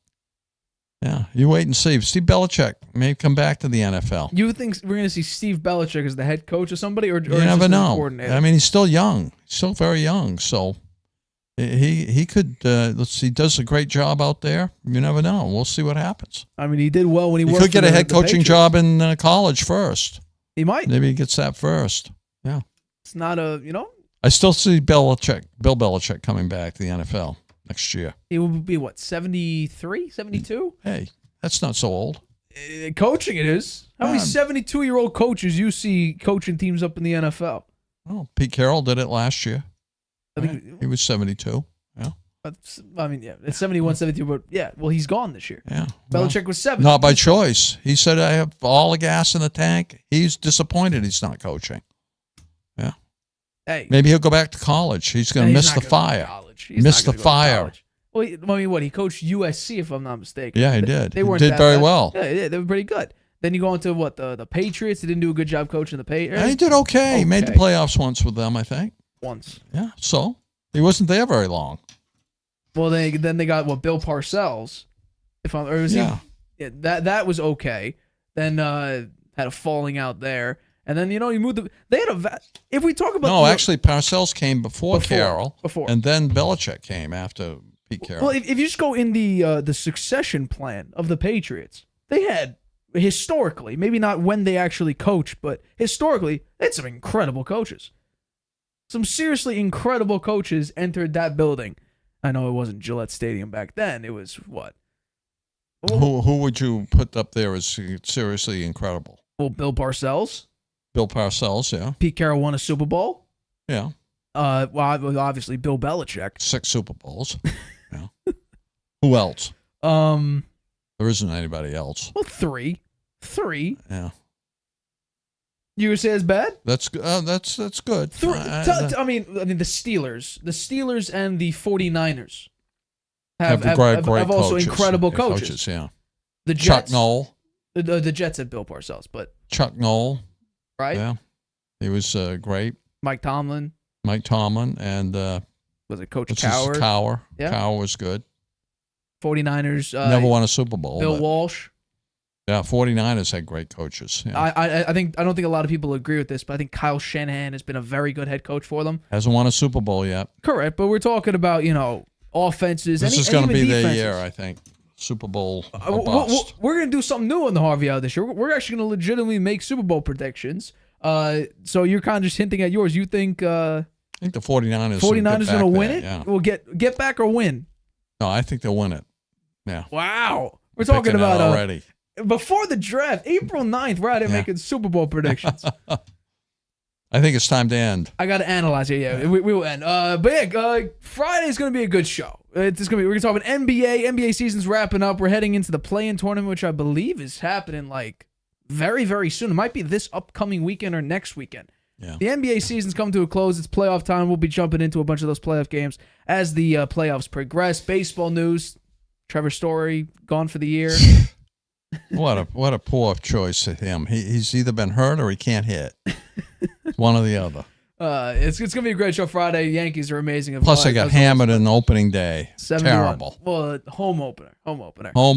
[SPEAKER 2] Yeah. You wait and see. Steve Belichick may come back to the NFL.
[SPEAKER 1] You think we're going to see Steve Belichick as the head coach of somebody? Or
[SPEAKER 2] you never know.
[SPEAKER 1] Coordinator?
[SPEAKER 2] He's still young. He's still very young. So he could, he does a great job out there. You never know. We'll see what happens.
[SPEAKER 1] He did well when he worked.
[SPEAKER 2] He could get a head coaching job in college first.
[SPEAKER 1] He might.
[SPEAKER 2] Maybe he gets that first. Yeah.
[SPEAKER 1] It's not
[SPEAKER 2] I still see Bill Belichick coming back to the NFL next year.
[SPEAKER 1] He will be, 73, 72?
[SPEAKER 2] Hey, that's not so old.
[SPEAKER 1] Coaching it is. How many 72-year-old coaches you see coaching teams up in the NFL?
[SPEAKER 2] Oh, Pete Carroll did it last year. I think he was 72. Yeah.
[SPEAKER 1] It's 71, 72, but he's gone this year.
[SPEAKER 2] Yeah.
[SPEAKER 1] Belichick was 70.
[SPEAKER 2] Not by choice. He said, I have all the gas in the tank. He's disappointed he's not coaching. Yeah.
[SPEAKER 1] Hey.
[SPEAKER 2] Maybe he'll go back to college. He's going to miss the fire. Miss the fire.
[SPEAKER 1] Well, he coached USC, if I'm not mistaken.
[SPEAKER 2] Yeah, he did.
[SPEAKER 1] They weren't
[SPEAKER 2] did very well.
[SPEAKER 1] Yeah, they were pretty good. Then you go into the Patriots. They didn't do a good job coaching the Patriots.
[SPEAKER 2] He did okay. He made the playoffs once with them, I think.
[SPEAKER 1] Once.
[SPEAKER 2] Yeah, so he wasn't there very long.
[SPEAKER 1] Well, then they got Bill Parcells. That was okay. Then had a falling out there, and then he moved. They had if we talk about
[SPEAKER 2] actually Parcells came before Carroll, and then Belichick came after Pete Carroll.
[SPEAKER 1] Well, if you just go in the succession plan of the Patriots, they had historically, maybe not when they actually coached, but historically, they had some incredible coaches. Some seriously incredible coaches entered that building. I know it wasn't Gillette Stadium back then. It was what?
[SPEAKER 2] Who would you put up there as seriously incredible?
[SPEAKER 1] Well, Bill Parcells.
[SPEAKER 2] Bill Parcells, yeah.
[SPEAKER 1] Pete Carroll won a Super Bowl.
[SPEAKER 2] Yeah.
[SPEAKER 1] Obviously Bill Belichick.
[SPEAKER 2] 6 Super Bowls. Yeah. Who else? There isn't anybody else.
[SPEAKER 1] Well, 3.
[SPEAKER 2] Yeah.
[SPEAKER 1] You would say it's bad?
[SPEAKER 2] That's good.
[SPEAKER 1] The Steelers and the 49ers have also incredible coaches.
[SPEAKER 2] Yeah.
[SPEAKER 1] The Jets,
[SPEAKER 2] Chuck Noll.
[SPEAKER 1] The Jets had Bill Parcells, but
[SPEAKER 2] Chuck Noll.
[SPEAKER 1] Right?
[SPEAKER 2] Yeah. He was great.
[SPEAKER 1] Mike Tomlin,
[SPEAKER 2] and
[SPEAKER 1] was it Coach Cowher?
[SPEAKER 2] Cowher.
[SPEAKER 1] Yeah.
[SPEAKER 2] Cowher was good.
[SPEAKER 1] 49ers
[SPEAKER 2] never won a Super Bowl.
[SPEAKER 1] Bill Walsh.
[SPEAKER 2] Yeah, 49ers had great coaches. Yeah.
[SPEAKER 1] I don't think a lot of people agree with this, but I think Kyle Shanahan has been a very good head coach for them.
[SPEAKER 2] Hasn't won a Super Bowl yet.
[SPEAKER 1] Correct, but we're talking about, offenses.
[SPEAKER 2] This is going to be their year, I think. Super Bowl or bust.
[SPEAKER 1] We're going to do something new on the Harvey Hour this year. We're actually going to legitimately make Super Bowl predictions. So you're kind of just hinting at yours. You think
[SPEAKER 2] I think the 49ers.
[SPEAKER 1] 49ers going to win
[SPEAKER 2] there,
[SPEAKER 1] it?
[SPEAKER 2] Yeah.
[SPEAKER 1] We'll get back or win?
[SPEAKER 2] No, I think they'll win it. Yeah.
[SPEAKER 1] Wow. We're
[SPEAKER 2] I'm
[SPEAKER 1] talking
[SPEAKER 2] picking
[SPEAKER 1] about
[SPEAKER 2] it already.
[SPEAKER 1] Before the draft, April 9th, we're out here making Super Bowl predictions.
[SPEAKER 2] I think it's time to end.
[SPEAKER 1] I got to analyze it. Yeah, we will end. Friday's going to be a good show. We're going to talk about NBA. NBA season's wrapping up. We're heading into the play-in tournament, which I believe is happening like very, very soon. It might be this upcoming weekend or next weekend.
[SPEAKER 2] Yeah.
[SPEAKER 1] The NBA season's come to a close. It's playoff time. We'll be jumping into a bunch of those playoff games as the playoffs progress. Baseball news. Trevor Story gone for the year.
[SPEAKER 2] What a poor choice of him. He's either been hurt or he can't hit. It's one or the other.
[SPEAKER 1] It's gonna be a great show Friday. Yankees are amazing.
[SPEAKER 2] Plus, they got hammered in opening day.
[SPEAKER 1] 71.
[SPEAKER 2] Terrible.
[SPEAKER 1] Well, home opener.
[SPEAKER 2] Home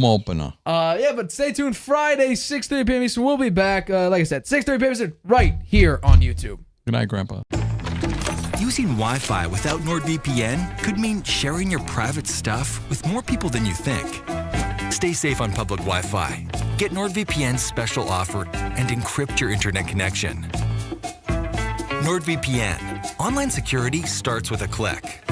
[SPEAKER 2] opener.
[SPEAKER 1] But stay tuned. Friday, 6:30 p.m. Eastern. We'll be back. Like I said, 6:30 p.m. Eastern, right here on YouTube.
[SPEAKER 2] Good night, Grandpa.
[SPEAKER 5] Using Wi-Fi without NordVPN could mean sharing your private stuff with more people than you think. Stay safe on public Wi-Fi. Get NordVPN's special offer and encrypt your internet connection. NordVPN. Online security starts with a click.